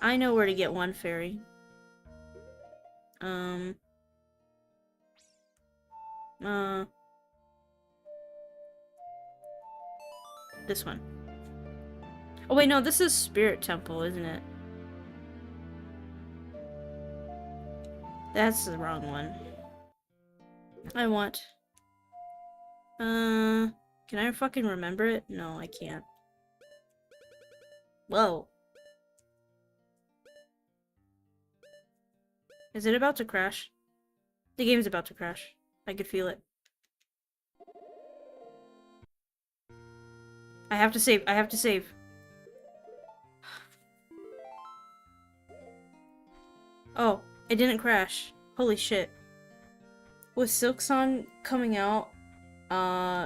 I know where to get one fairy. This one. Oh wait, no, this is Spirit Temple, isn't it? That's the wrong one. I want... Can I fucking remember it? No, I can't. Whoa. Is it about to crash? The game's about to crash. I could feel it. I have to save. I have to save. Oh, it didn't crash. Holy shit. With Silksong coming out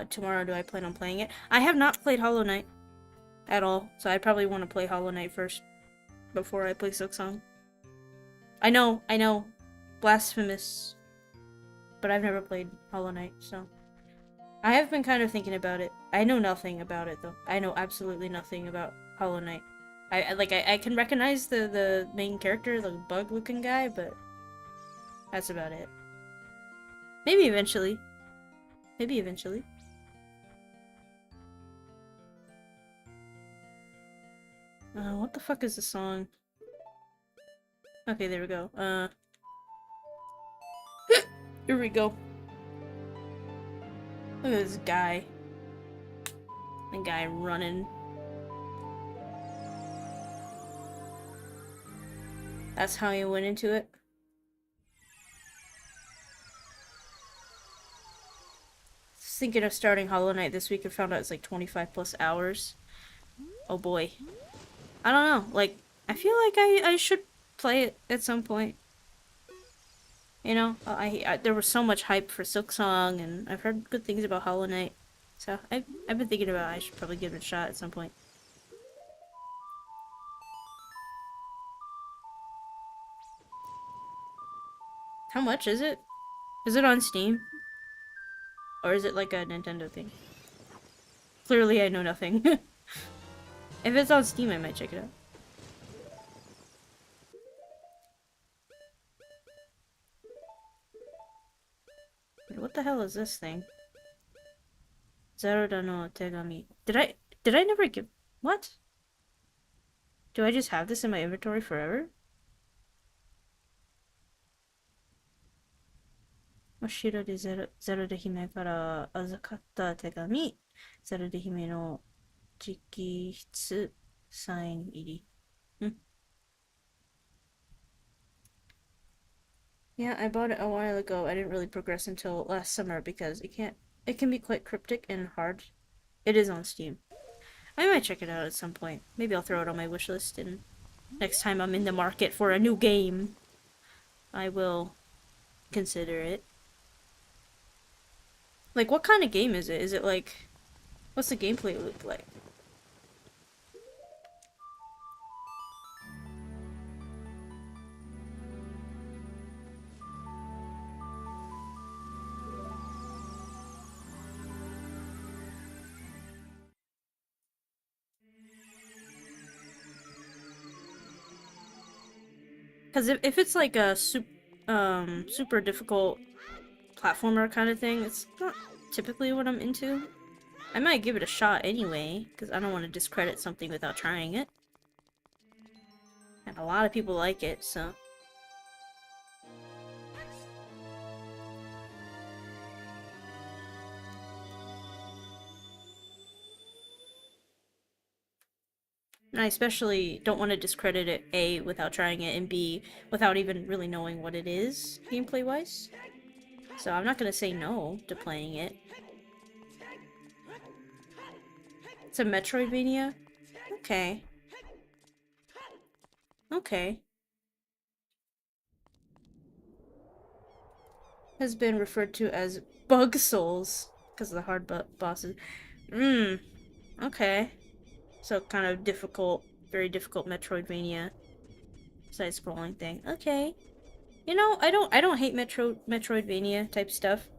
tomorrow, do I plan on playing it? I have not played Hollow Knight at all, so I probably want to play Hollow Knight first before I play Silksong. I know. Blasphemous. But I've never played Hollow Knight, so I have been kind of thinking about it. I know nothing about it though. I know absolutely nothing about Hollow Knight. I can recognize the main character, the bug looking guy, but that's about it. Maybe eventually. Maybe eventually. What the fuck is the song? Okay, there we go. Here we go. Look at this guy. The guy running. That's how he went into it. Thinking of starting Hollow Knight this week and found out it's like 25 plus hours. Oh boy. I don't know. Like, I feel like I should play it at some point. You know, there was so much hype for Silksong, and I've heard good things about Hollow Knight. So I've been thinking about I should probably give it a shot at some point. How much is it? Is it on Steam? Or is it like a Nintendo thing? Clearly I know nothing. If it's on Steam, I might check it out. Wait, what the hell is this thing? Zelda no Tegami. Did I never give... What? Do I just have this in my inventory forever? Mashiro de Zelda Hime kara azakatta tegami. Zelda Hime no jikihitsu sign iri. Yeah, I bought it a while ago. I didn't really progress until last summer because it can be quite cryptic and hard. It is on Steam. I might check it out at some point. Maybe I'll throw it on my wish list, and next time I'm in the market for a new game, I will consider it. Like, what kind of game is it? Is it like... What's the gameplay look like? Because if it's like a super difficult platformer kind of thing, it's not typically what I'm into. I might give it a shot anyway, because I don't want to discredit something without trying it. And a lot of people like it, so... And I especially don't want to discredit it, A, without trying it, and B, without even really knowing what it is, gameplay-wise. So I'm not gonna say no to playing it. It's a Metroidvania? Okay. Okay. Has been referred to as Bug Souls, because of the hard bosses. Okay. So kind of difficult, very difficult Metroidvania side-scrolling thing. Okay. You know, I don't hate Metroidvania type stuff.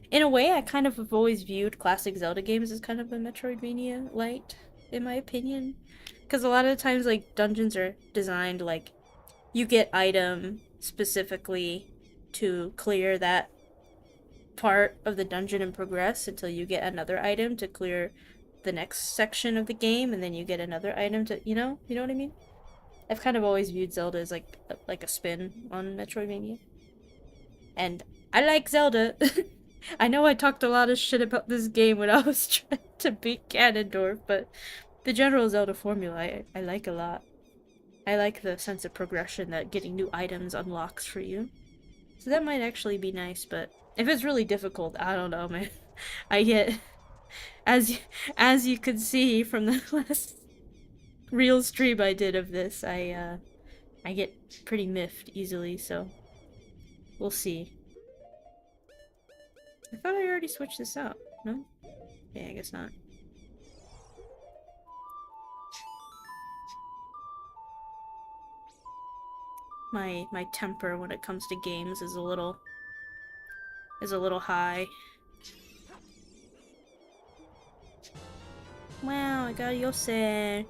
In a way, I kind of have always viewed classic Zelda games as kind of a Metroidvania light, in my opinion. Because a lot of the times, like, dungeons are designed like you get item specifically to clear that part of the dungeon and progress until you get another item to clear the next section of the game, and then you get another item to, you know what I mean? I've kind of always viewed Zelda as like a spin on Metroidvania. And I like Zelda. I know I talked a lot of shit about this game when I was trying to beat Ganondorf, but the general Zelda formula I like a lot. I like the sense of progression that getting new items unlocks for you. So that might actually be nice, but if it's really difficult, I don't know, man. I get... As you could see from the last real stream I did of this, I get pretty miffed easily, so We'll see. I thought I already switched this out. No? Yeah, I guess not. My temper when it comes to games is a little high. Wow, I got Yose.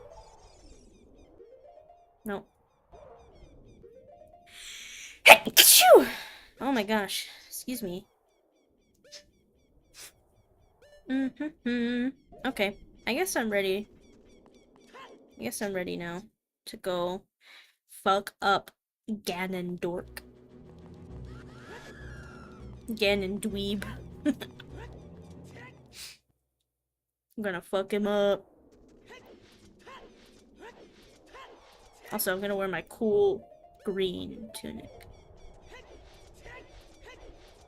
Nope. Oh my gosh. Excuse me. Okay. I guess I'm ready. I guess I'm ready now to go fuck up Ganondorf. Ganondweeb. I'm gonna fuck him up. Also, I'm gonna wear my cool green tunic.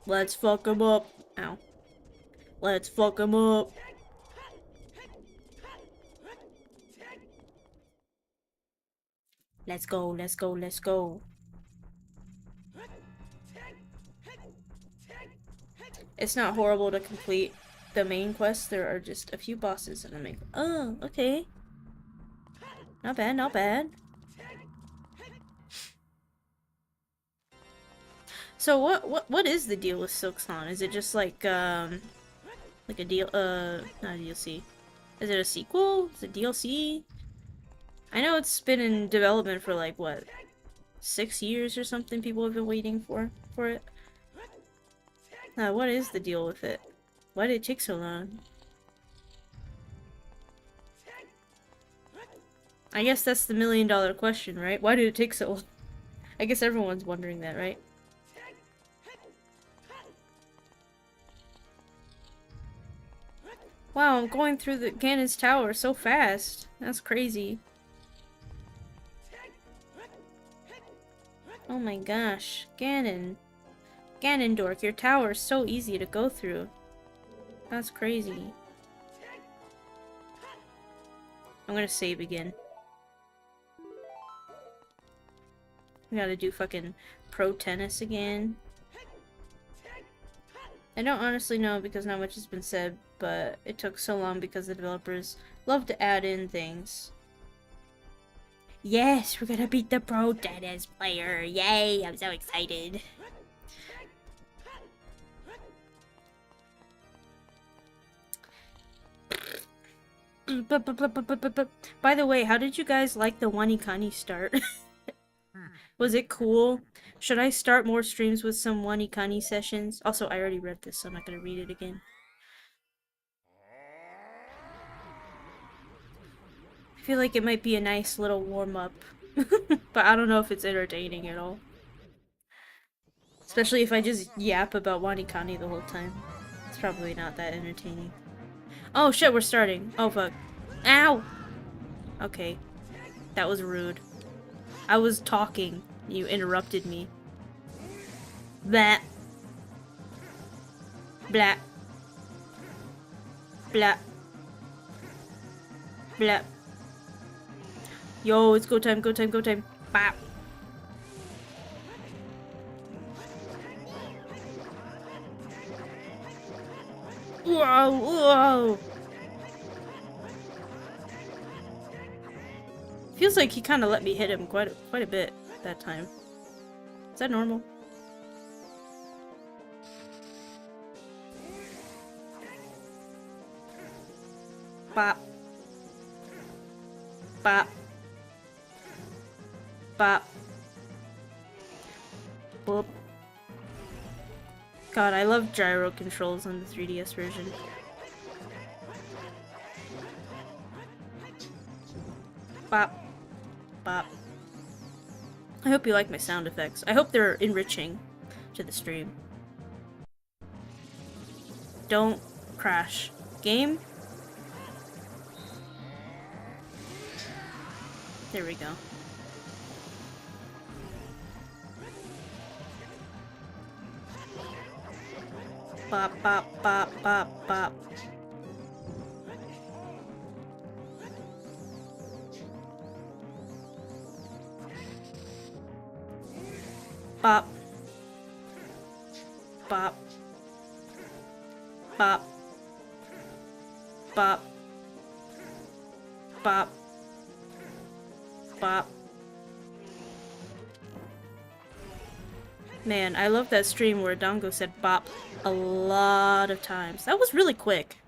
Let's fuck him up. Ow. Let's fuck him up. Let's go, let's go, let's go. It's not horrible to complete the main quest. There are just a few bosses and I'm like, oh, okay. Not bad, not bad. So what is the deal with Silksong? Is it just like a deal not a DLC. Is it a sequel? Is it DLC? I know it's been in development for like what, 6 years or something. People have been waiting for it. What is the deal with it? Why did it take so long? I guess that's the $1,000,000 question, right? Why did it take so long? I guess everyone's wondering that, right? Wow, I'm going through the Ganon's tower so fast. That's crazy. Oh my gosh. Ganondorf, your tower is so easy to go through. That's crazy. I'm gonna save again. I gotta do fucking pro tennis again. I don't honestly know because not much has been said, but it took so long because the developers love to add in things. Yes, we're gonna beat the pro tennis player. Yay, I'm so excited. By the way, how did you guys like the Wanikani start? Was it cool? Should I start more streams with some Wanikani sessions? Also, I already read this, so I'm not gonna read it again. I feel like it might be a nice little warm-up. But I don't know if it's entertaining at all. Especially if I just yap about Wanikani the whole time. It's probably not that entertaining. Oh shit, we're starting. Oh fuck. Ow! Okay. That was rude. I was talking. You interrupted me. Blah. Blah. Blah. Blah. Yo, it's go time, go time, go time. Bop. Whoa, whoa. Feels like he kind of let me hit him quite a bit that time. Is that normal? Bop. Bop. Bop. Boop. God, I love gyro controls on the 3DS version. Bop. Bop. I hope you like my sound effects. I hope they're enriching to the stream. Don't crash. Game? There we go. Bop, bop, bop, bop, bop. Bop. Bop. Bop. Bop. Bop. Man, I love that stream where Dango said bop a lot of times. That was really quick.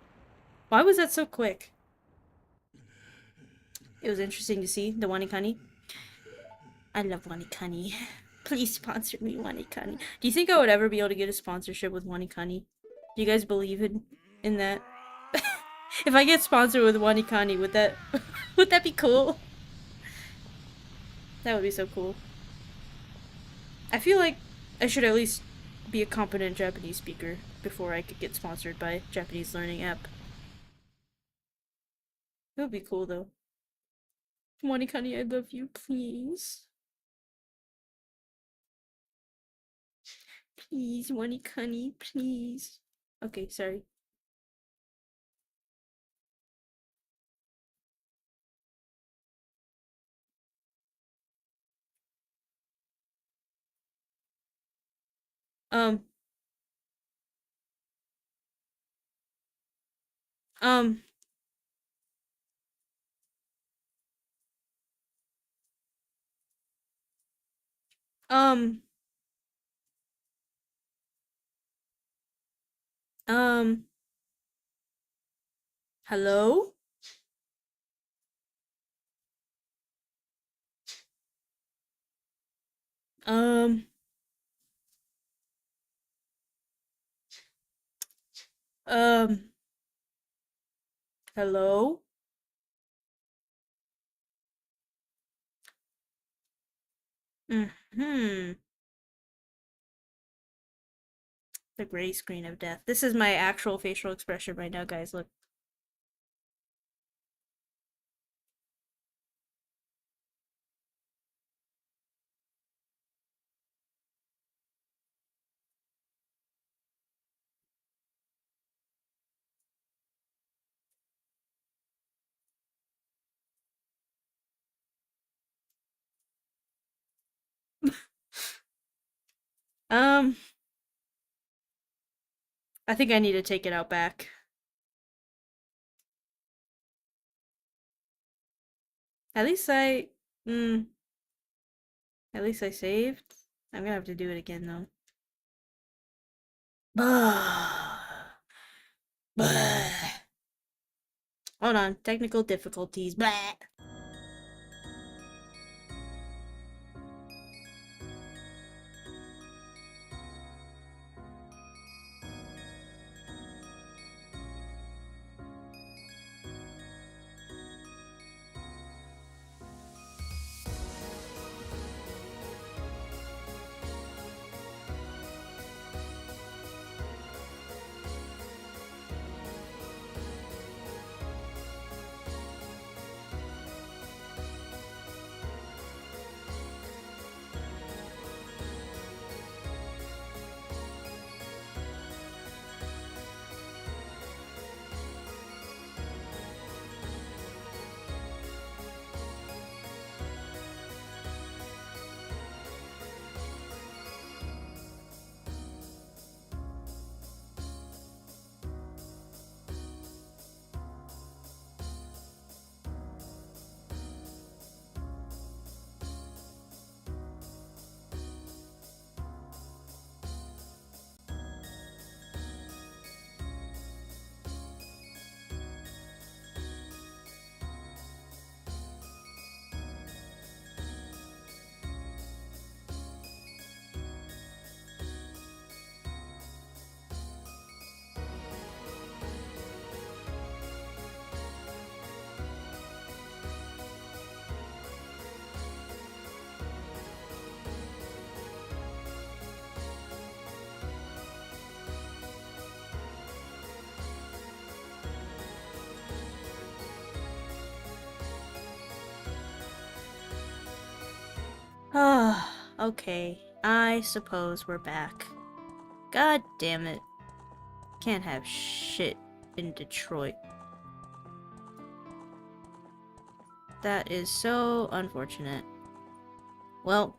Why was that so quick? It was interesting to see the Wanikani. I love Wanikani. Please sponsor me, Wanikani. Do you think I would ever be able to get a sponsorship with Wanikani? Do you guys believe in that? If I get sponsored with Wanikani, would that would that be cool? That would be so cool. I feel like I should at least be a competent Japanese speaker before I could get sponsored by a Japanese learning app. That would be cool though. Wanikani, I love you, please. Please, Wanikani, please. Okay, sorry. Um, um, um, um, hello? Um, um, hello? Mm-hmm. The gray screen of death. This is my actual facial expression right now, guys. Look. Um, I think I need to take it out back. At least I, at least I saved. I'm gonna have to do it again though. Hold on, technical difficulties. Blah. Ah, okay. I suppose we're back. God damn it. Can't have shit in Detroit. That is so unfortunate. Well,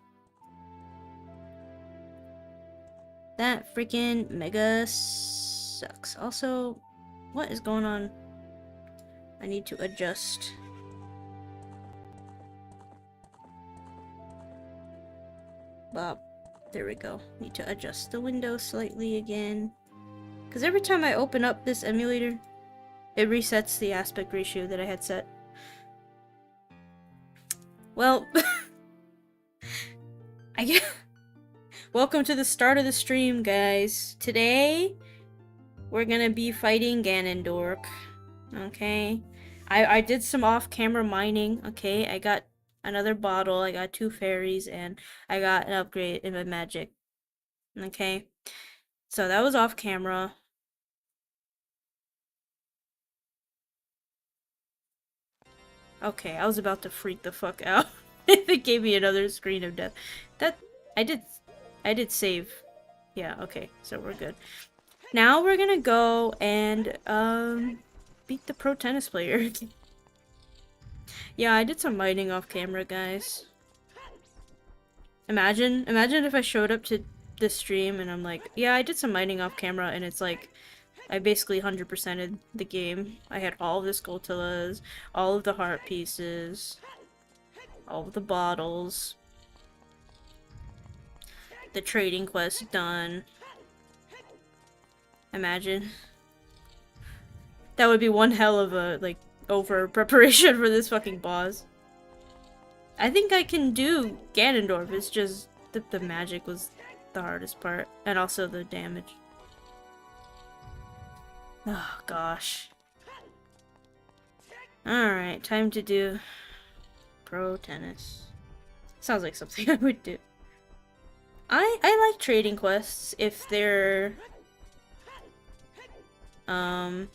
that freaking mega sucks. Also, what is going on? I need to adjust. Bob. There we go. Need to adjust the window slightly again. Because every time I open up this emulator, it resets the aspect ratio that I had set. Well, I guess. Welcome to the start of the stream, guys. Today, we're gonna be fighting Ganondorf. Okay? I did some off-camera mining, okay? I got another bottle, I got 2 fairies, and I got an upgrade in my magic. Okay? So that was off-camera. Okay, I was about to freak the fuck out. It gave me another screen of death. That I did save. Yeah, okay, so we're good. Now we're gonna go and beat the pro tennis player. Yeah, I did some mining off camera, guys. Imagine if I showed up to this stream and I'm like, yeah, I did some mining off camera, and it's like I basically 100%ed the game. I had all of the Skulltulas, all of the heart pieces, all of the bottles, the trading quest done. Imagine. That would be one hell of a, like, over preparation for this fucking boss. I think I can do Ganondorf, it's just the magic was the hardest part, and also the damage. Oh gosh. Alright, time to do pro tennis. Sounds like something I would do. I like trading quests if they're I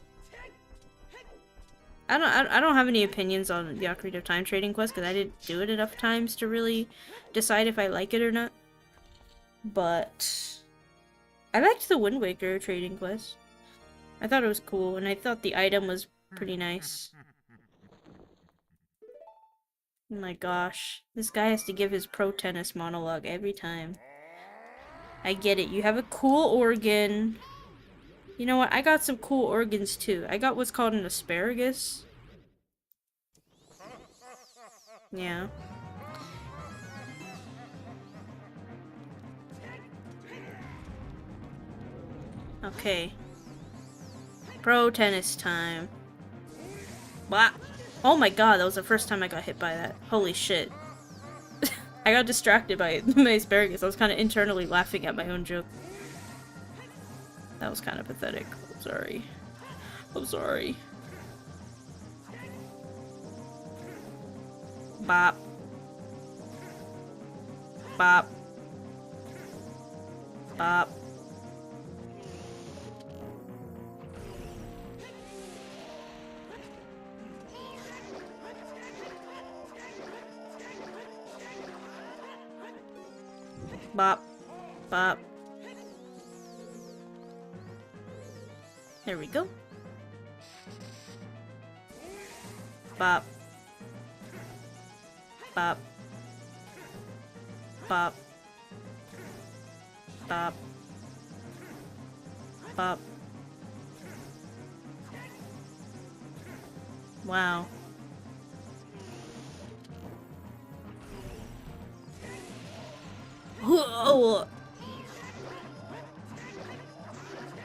don't have any opinions on the Ocarina of Time trading quest because I didn't do it enough times to really decide if I like it or not. But I liked the Wind Waker trading quest. I thought it was cool, and I thought the item was pretty nice. Oh my gosh. This guy has to give his pro tennis monologue every time. I get it. You have a cool organ. You know what? I got some cool organs too. I got what's called an asparagus. Yeah. Okay. Pro tennis time. Wow. Oh my god, that was the first time I got hit by that. Holy shit. I got distracted by my asparagus. I was kind of internally laughing at my own joke. That was kind of pathetic. I'm sorry. I'm sorry. Bop. Bop. Bop. Bop. Bop. There we go. Bop. Bop. Bop. Bop. Bop. Wow. Whoa.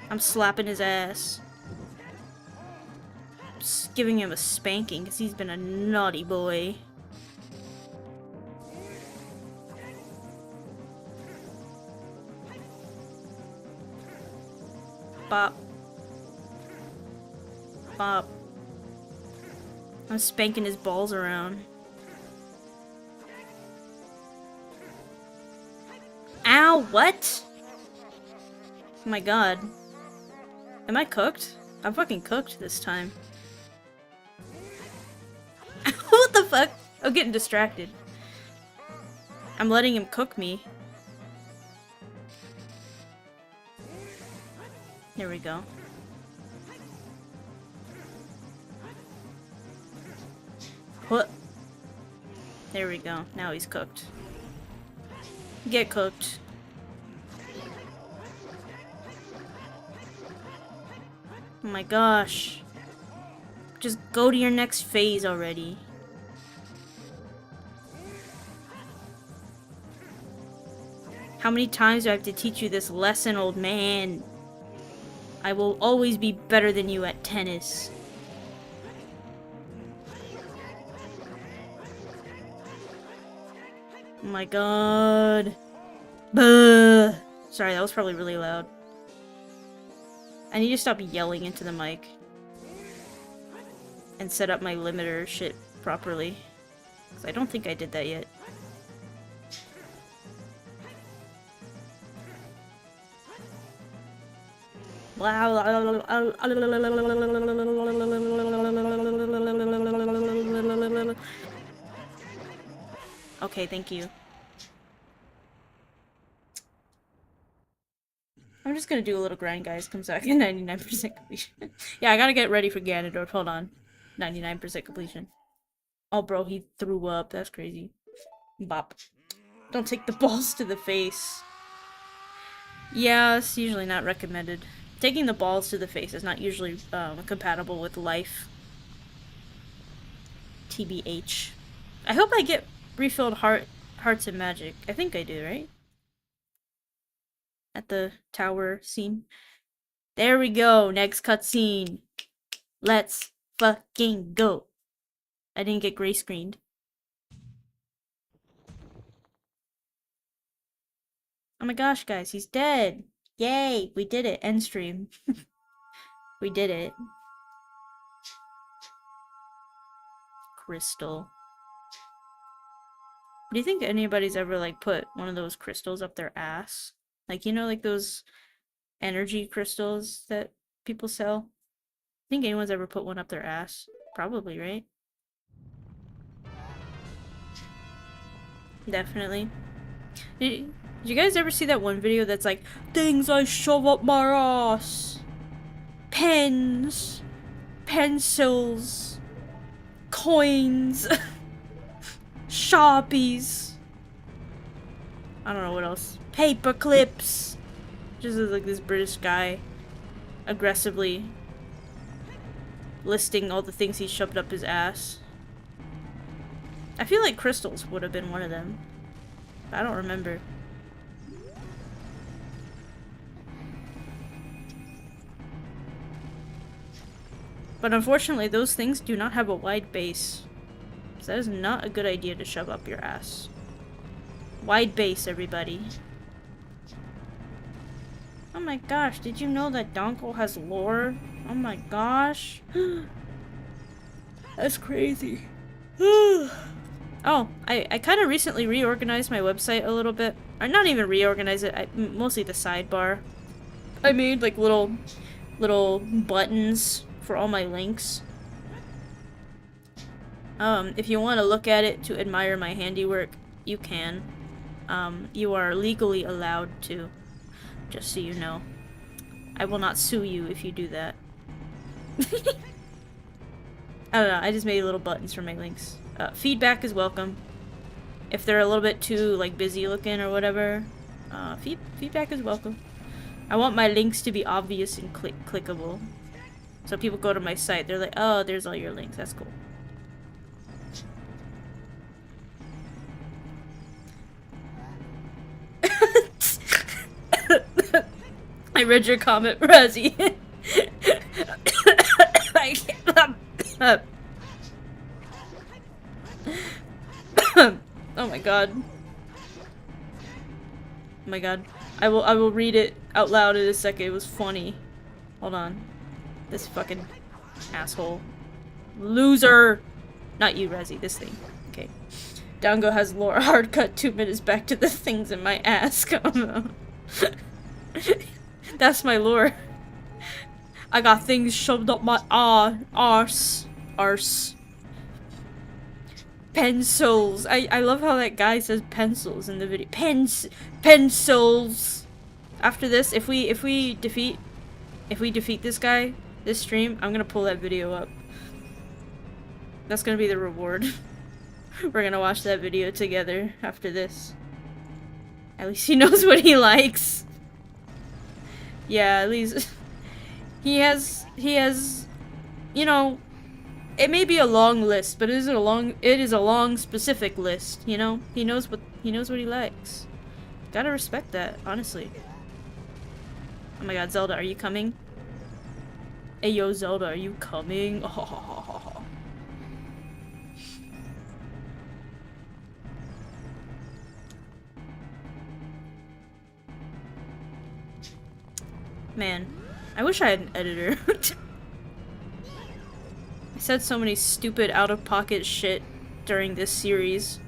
I'm slapping his ass. Just giving him a spanking because he's been a naughty boy. Bop. Bop. I'm spanking his balls around. Ow, what? Oh my god. Am I cooked? I'm fucking cooked this time. What the fuck? I'm getting distracted. I'm letting him cook me. There we go. What? There we go. Now he's cooked. Get cooked. Oh my gosh. Just go to your next phase already. How many times do I have to teach you this lesson, old man? I will always be better than you at tennis. Oh my god. Buh. Sorry, that was probably really loud. I need to stop yelling into the mic. And set up my limiter shit properly. Because I don't think I did that yet. Okay, thank you. I'm just gonna do a little grind, guys. Comes out at 99% completion. Yeah, I gotta get ready for Ganondorf. Hold on. 99% completion. Oh, bro, he threw up. That's crazy. Bop. Don't take the balls to the face. Yeah, it's usually not recommended. Taking the balls to the face is not usually compatible with life. TBH. I hope I get refilled hearts and magic. I think I do, right? At the tower scene. There we go. Next cutscene. Let's fucking go. I didn't get gray screened. Oh my gosh, guys, he's dead. Yay, we did it. End stream. We did it. Crystal. Do you think anybody's ever, like, put one of those crystals up their ass? Like, you know, like those energy crystals that people sell? Think anyone's ever put one up their ass? Probably, right? Definitely. Did you guys ever see that one video that's like, things I shove up my ass? Pens. Pencils. Coins. Sharpies. I don't know what else. Paper clips. Just like this British guy aggressively listing all the things he shoved up his ass. I feel like crystals would have been one of them. But I don't remember. But unfortunately, those things do not have a wide base. So that is not a good idea to shove up your ass. Wide base, everybody. Oh my gosh, did you know that Dango has lore? Oh my gosh. That's crazy. Oh, I kind of recently reorganized my website a little bit. Or not even reorganize it, mostly the sidebar. I made like little buttons for all my links. If you want to look at it to admire my handiwork, you can. You are legally allowed to. Just so you know. I will not sue you if you do that. I don't know, I just made little buttons for my links. Feedback is welcome. If they're a little bit too, like, busy looking or whatever, feedback is welcome. I want my links to be obvious and clickable. So people go to my site, they're like, oh, there's all your links, that's cool. I read your comment, Razzie. Oh my god. Oh my god. I will read it out loud in a second. It was funny. Hold on. This fucking asshole. Loser! Not you, Razzie. This thing. Okay. Dango has lore. Hard cut 2 minutes back to the things in my ass. Oh no. That's my lore. I got things shoved up my arse. Arse. Pencils. I love how that guy says pencils in the video. Pencils. After this, if we defeat this guy, this stream, I'm gonna pull that video up. That's gonna be the reward. We're gonna watch that video together after this. At least he knows what he likes. Yeah, at least He has, you know, it may be a long list, but it is a long specific list, you know? He knows what he likes. Gotta respect that, honestly. Oh my god, Zelda, are you coming? Hey yo, Zelda, are you coming? Oh. Man, I wish I had an editor. I said so many stupid out-of-pocket shit during this series.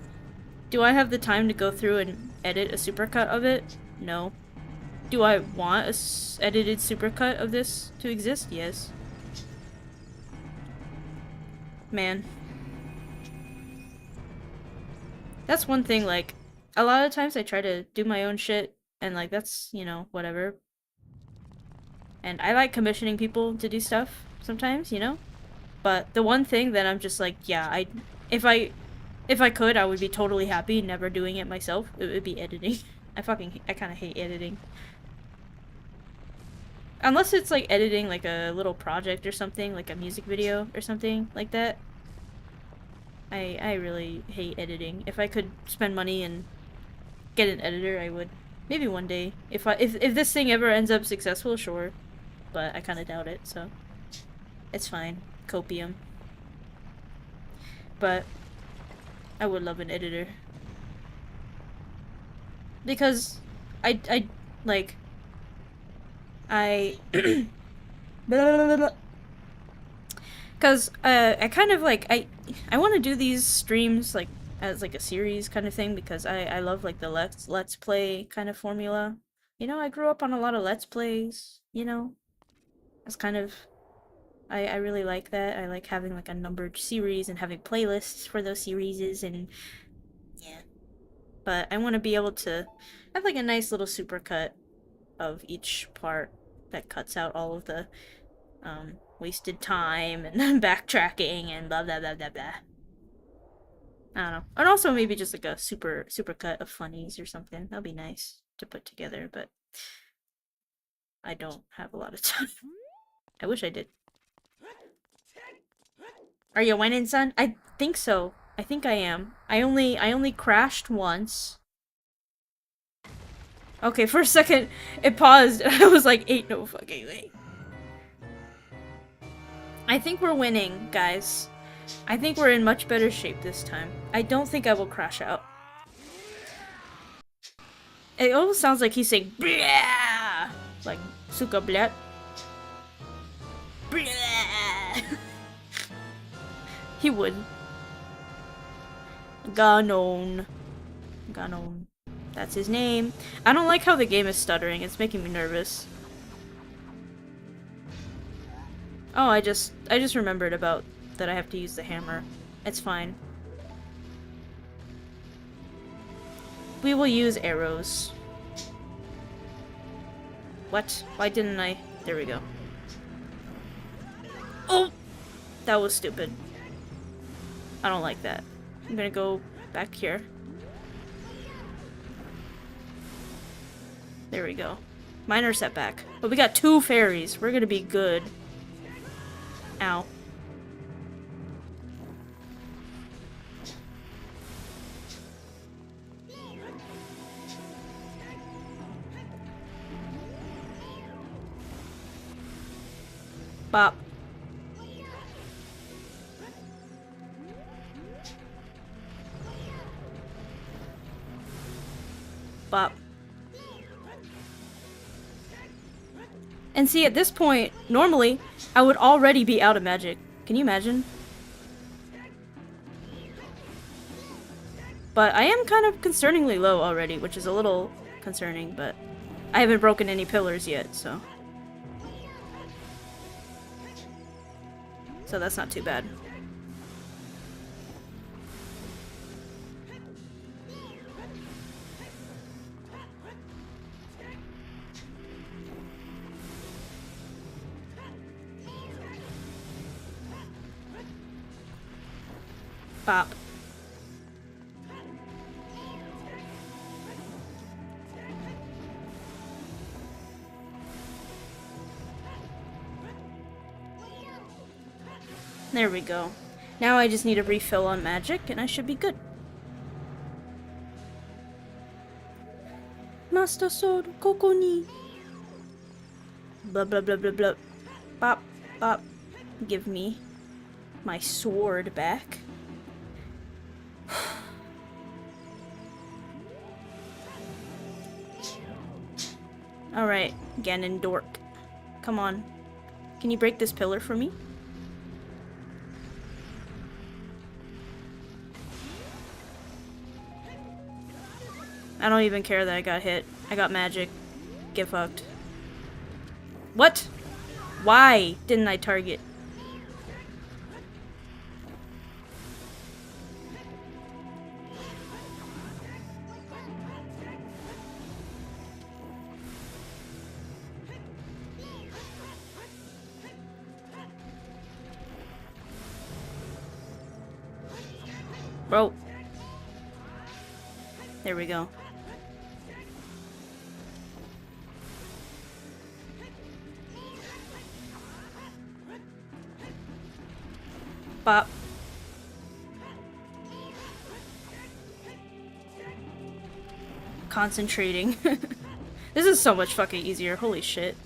Do I have the time to go through and edit a supercut of it? No. Do I want a edited supercut of this to exist? Yes. Man. That's one thing, like, a lot of times I try to do my own shit, and like, that's, you know, whatever. And I like commissioning people to do stuff sometimes, you know? But the one thing that I'm just like, yeah, if I could, I would be totally happy never doing it myself. It would be editing. I kind of hate editing. Unless it's like editing like a little project or something, like a music video or something like that. I really hate editing. If I could spend money and get an editor, I would. Maybe one day. If this thing ever ends up successful, sure. But I kind of doubt it, so it's fine. Copium. But I would love an editor. Because I like I because I kind of like I want to do these streams like as like a series kind of thing because I love like the let's play kind of formula. You know, I grew up on a lot of let's plays, you know. It's kind of I really like that. I like having like a numbered series and having playlists for those series and yeah. But I want to be able to have like a nice little supercut of each part that cuts out all of the wasted time and backtracking and blah blah blah blah blah. I don't know. And also maybe just like a super cut of funnies or something. That'd be nice to put together, but I don't have a lot of time. I wish I did. Are you winning, son? I think so. I think I am. I only crashed once. Okay, for a second it paused and I was like, ain't no fucking way. I think we're winning, guys. I think we're in much better shape this time. I don't think I will crash out. It almost sounds like he's saying Bleh! Like suka blat. He would. Ganon. Ganon. That's his name. I don't like how the game is stuttering. It's making me nervous. Oh, I just remembered about that I have to use the hammer. It's fine. We will use arrows. What? Why didn't I? There we go. Oh! That was stupid. I don't like that. I'm gonna go back here. There we go. Minor setback. But we got 2 fairies. We're gonna be good. Ow. Bop. Bop. And see, at this point, normally, I would already be out of magic. Can you imagine? But I am kind of concerningly low already, which is a little concerning, but I haven't broken any pillars yet, so. So that's not too bad. Bop. There we go. Now I just need a refill on magic and I should be good. Master Sword, koko ni. Blah blah blah blah blah. Bop, bop. Give me my sword back. Alright, Ganondorf. Come on. Can you break this pillar for me? I don't even care that I got hit. I got magic. Get fucked. What? Why didn't I target? Bro. There we go. Bop. Concentrating. This is so much fucking easier. Holy shit.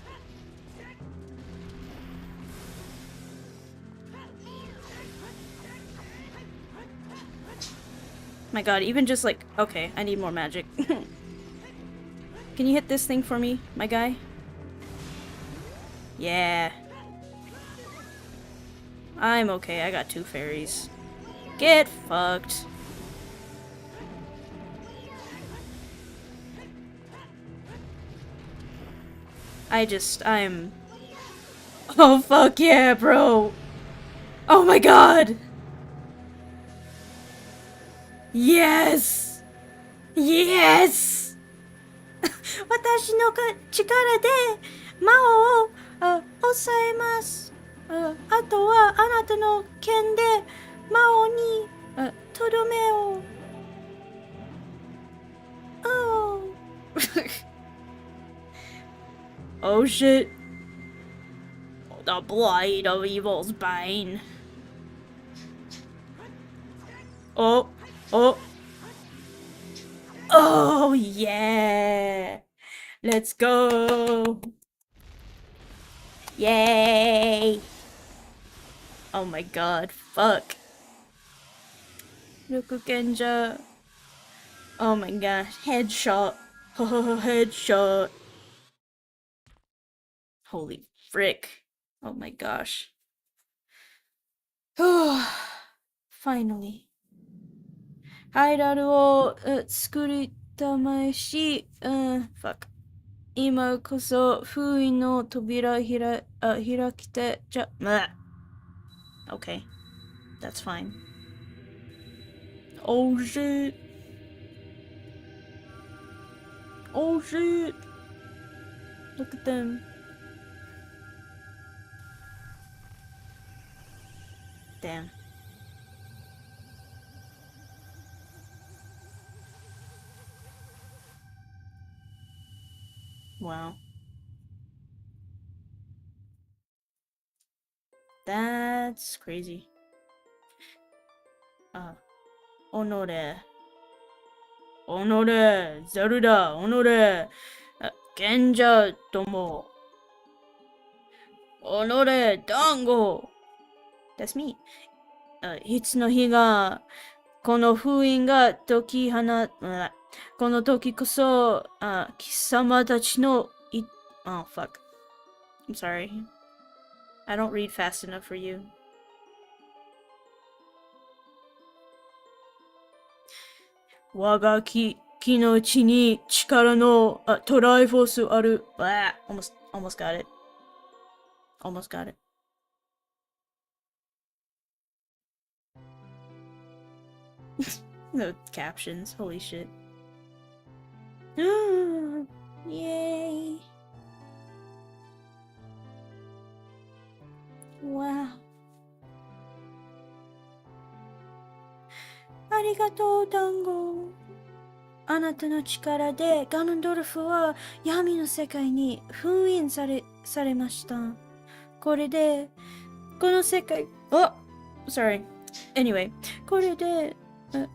My god, even just like... Okay, I need more magic. Can you hit this thing for me, my guy? Yeah. I'm okay, I got 2 fairies. Get fucked. I'm... Oh fuck yeah, bro! Oh my god! Yes! Yes! 私の力で魔王を抑えます。あとはあなたの剣で魔王にとどめを。Oh. Oh shit. The blade of evil's bane. Oh. Oh. Oh yeah. Let's go. Yay. Oh my god. Fuck. Genja. Oh my gosh. Headshot. Headshot. Holy frick. Oh my gosh. Finally. ハイラルを作りたまえし、fuck. 今こそ封印の扉開きて、じゃ、Okay. That's fine. Oh shit. Oh shit. Look at them. Damn. Wow. That's crazy. Honore. Honore. Zelda. Honore. Genja Domo. Honore. Dango. That's me. いつの日がこの封印が解き放この時こそ貴様たちのOh fuck. I'm sorry. I don't read fast enough for you. 我が木のうちに力のトライフォースある。Almost got it. Almost got it. The captions, holy shit. Yay. Wow. ありがとう、ダンゴ。あなたの力でガノンドルフは闇の世界に封印されました。これで、この世界、Sorry. Anyway, これで、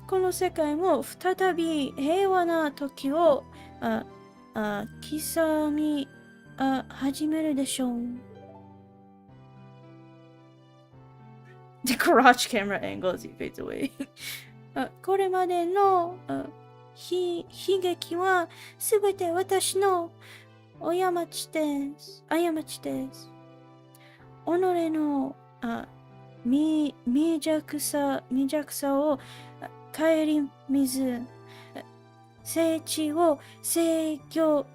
この世界も再び平和な時を刻み始めるでしょう。The crotch camera angle as he fades away. これまでの悲劇はすべて私の過ちです。己の未弱さを顧みず、聖地を制御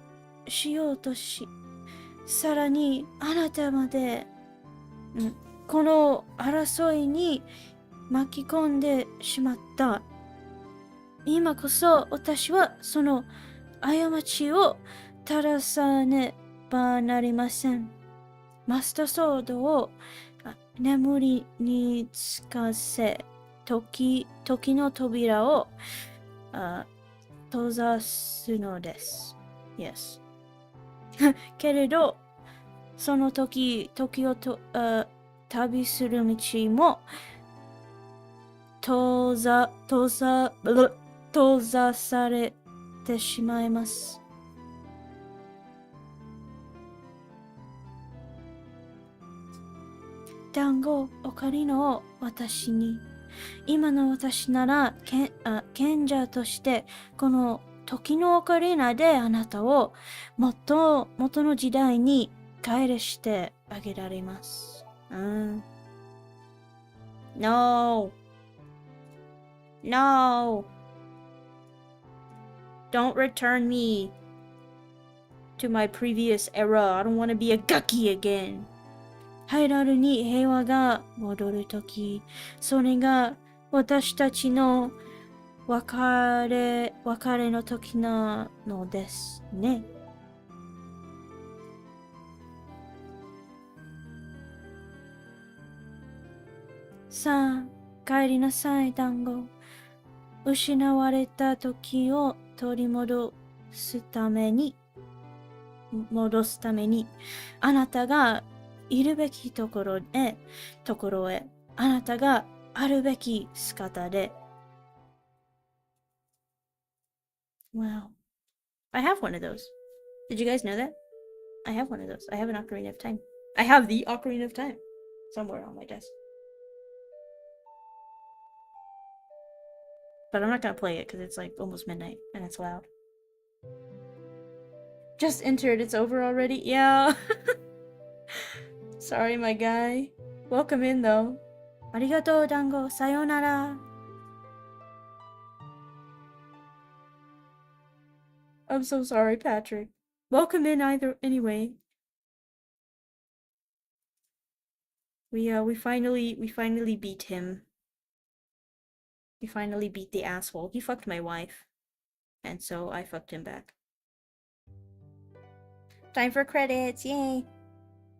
しようとし、さらにあなたまで、この争いに巻き込んでしまった。今こそ私はその過ちを正さねばなりません。マスターソードを眠りにつかせ、時の扉を閉ざすのです。Yes. けれど、その時を旅する道も閉ざされてしまいます。団子オカリナを私に。今の私なら賢者としてこの時のオカリナであなたを元の時代に帰れしてあげられます。No. Don't return me to my previous era. I don't want to be a Gaki again. ハイラルに平和が戻るとき、それが私たちの別れの時なのですね。さあ、帰りなさい、団子。失われた時を取り戻すために、あなたがいるべきところへ、あなたがあるべき姿で。Wow. I have one of those. Did you guys know that? I have one of those. I have an Ocarina of Time. I have the Ocarina of Time somewhere on my desk. But I'm not gonna play it because it's like almost midnight and it's loud. Just entered, it's over already? Yeah. Sorry, my guy. Welcome in, though. Arigatou, Dango. Sayonara. I'm so sorry, Patrick. Welcome in anyway. We finally beat him. We finally beat the asshole. He fucked my wife. And so I fucked him back. Time for credits, yay!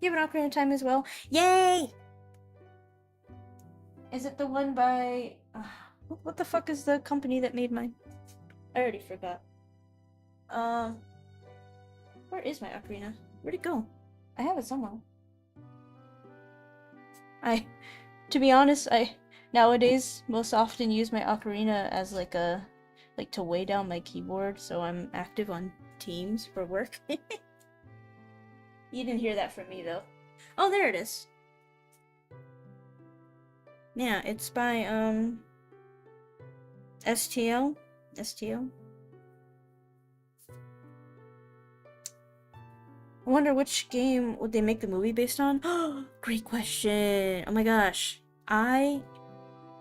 You have an Ocarina of Time as well? Yay! Is it the one by... what the fuck is the company that made mine? I already forgot. Where is my Ocarina? Where'd it go? I have it somewhere. To be honest, I nowadays most often use my Ocarina as like to weigh down my keyboard, so I'm active on Teams for work. You didn't hear that from me though. Oh, there it is. Yeah, it's by STL. I wonder which game would they make the movie based on? Great question. Oh my gosh. I'm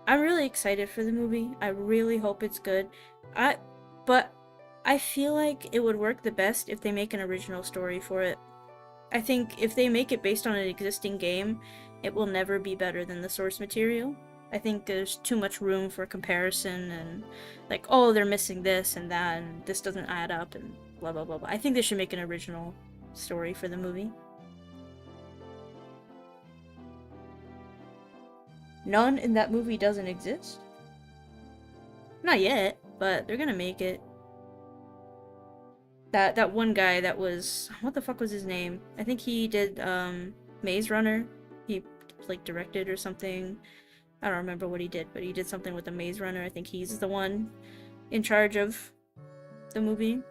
really excited for the movie. I really hope it's good. But I feel like it would work the best if they make an original story for it. I think if they make it based on an existing game, it will never be better than the source material. I think there's too much room for comparison and like, oh, they're missing this and that and this doesn't add up and blah blah blah blah. I think they should make an original story for the movie. None in that movie doesn't exist? Not yet, but they're gonna make it. That one guy that was... what the fuck was his name? I think he did Maze Runner. He like directed or something. I don't remember what he did, but he did something with the Maze Runner. I think he's the one in charge of the movie.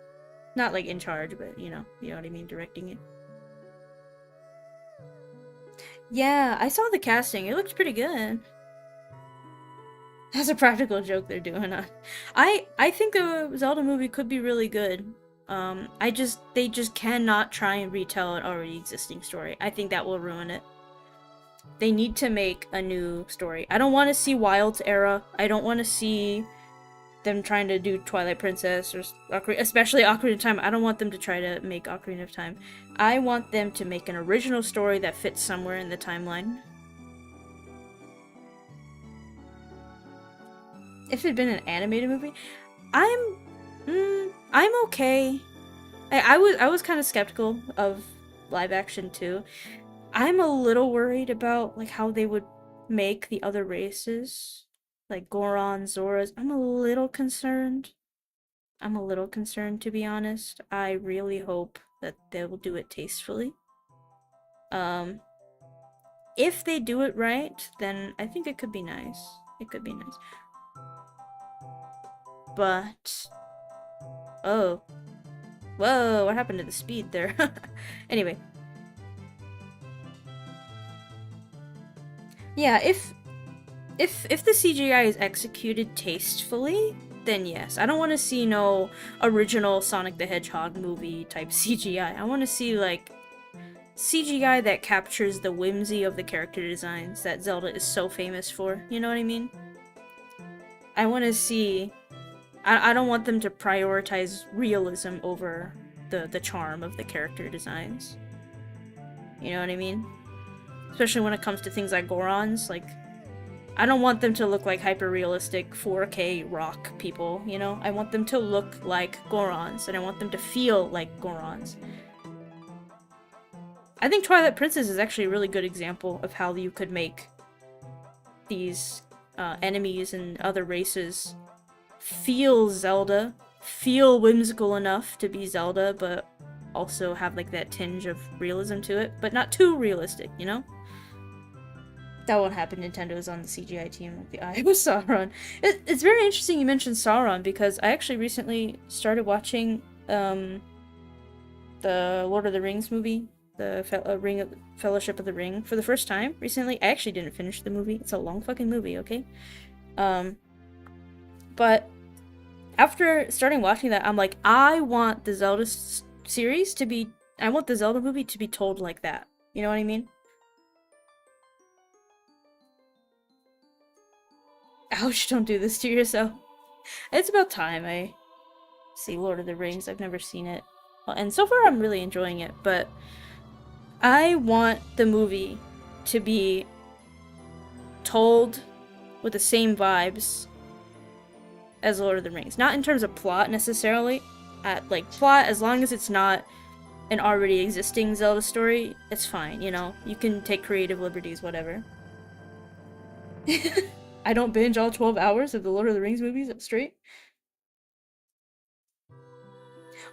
Not like in charge, but you know what I mean, directing it. Yeah, I saw the casting. It looks pretty good. That's a practical joke they're doing. I think the Zelda movie could be really good. They just cannot try and retell an already existing story. I think that will ruin it. They need to make a new story. I don't want to see Wild's era. I don't want to see them trying to do Twilight Princess or especially Ocarina of Time. I don't want them to try to make Ocarina of Time. I want them to make an original story that fits somewhere in the timeline. If it had been an animated movie, I'm okay. I was kind of skeptical of live action too. I'm a little worried about like how they would make the other races, like Goron, Zoras. I'm a little concerned. I'm a little concerned, to be honest. I really hope that they will do it tastefully. If they do it right, then I think it could be nice. It could be nice. But oh, whoa! What happened to the speed there? Anyway, yeah. If the CGI is executed tastefully, then yes. I don't want to see no original Sonic the Hedgehog movie type CGI. I want to see like CGI that captures the whimsy of the character designs that Zelda is so famous for. You know what I mean? I want to see. I don't want them to prioritize realism over the charm of the character designs. You know what I mean? Especially when it comes to things like Gorons, like I don't want them to look like hyper-realistic 4K rock people, you know? I want them to look like Gorons, and I want them to feel like Gorons. I think Twilight Princess is actually a really good example of how you could make these enemies and other races feel Zelda, feel whimsical enough to be Zelda, but also have like that tinge of realism to it, but not too realistic, you know? That won't happen. Nintendo's on the CGI team with the eye with Sauron. It's very interesting you mentioned Sauron because I actually recently started watching the Lord of the Rings movie, the Fellowship of the Ring, for the first time recently. I actually didn't finish the movie. It's a long fucking movie, okay? But after starting watching that, I'm like, I want the Zelda series to be... I want the Zelda movie to be told like that. You know what I mean? Ouch, don't do this to yourself. It's about time I see Lord of the Rings. I've never seen it. Well, and so far I'm really enjoying it, but I want the movie to be told with the same vibes as Lord of the Rings. Not in terms of plot necessarily. Like, plot, as long as it's not an already existing Zelda story, it's fine, you know? You can take creative liberties, whatever. I don't binge all 12 hours of the Lord of the Rings movies straight.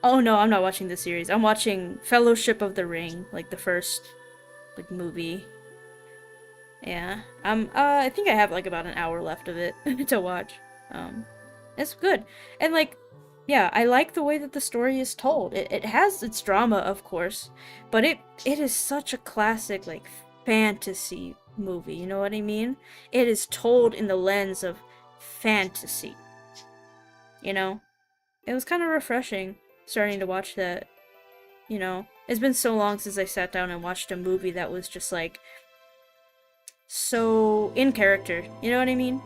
Oh no, I'm not watching this series. I'm watching Fellowship of the Ring, like the first like movie. Yeah. I think I have like about an hour left of it to watch. It's good. And like yeah, I like the way that the story is told. It has its drama, of course, but it is such a classic like fantasy movie, you know what I mean? It is told in the lens of fantasy. You know? It was kind of refreshing starting to watch that, you know? It's been so long since I sat down and watched a movie that was just like so in character, you know what I mean?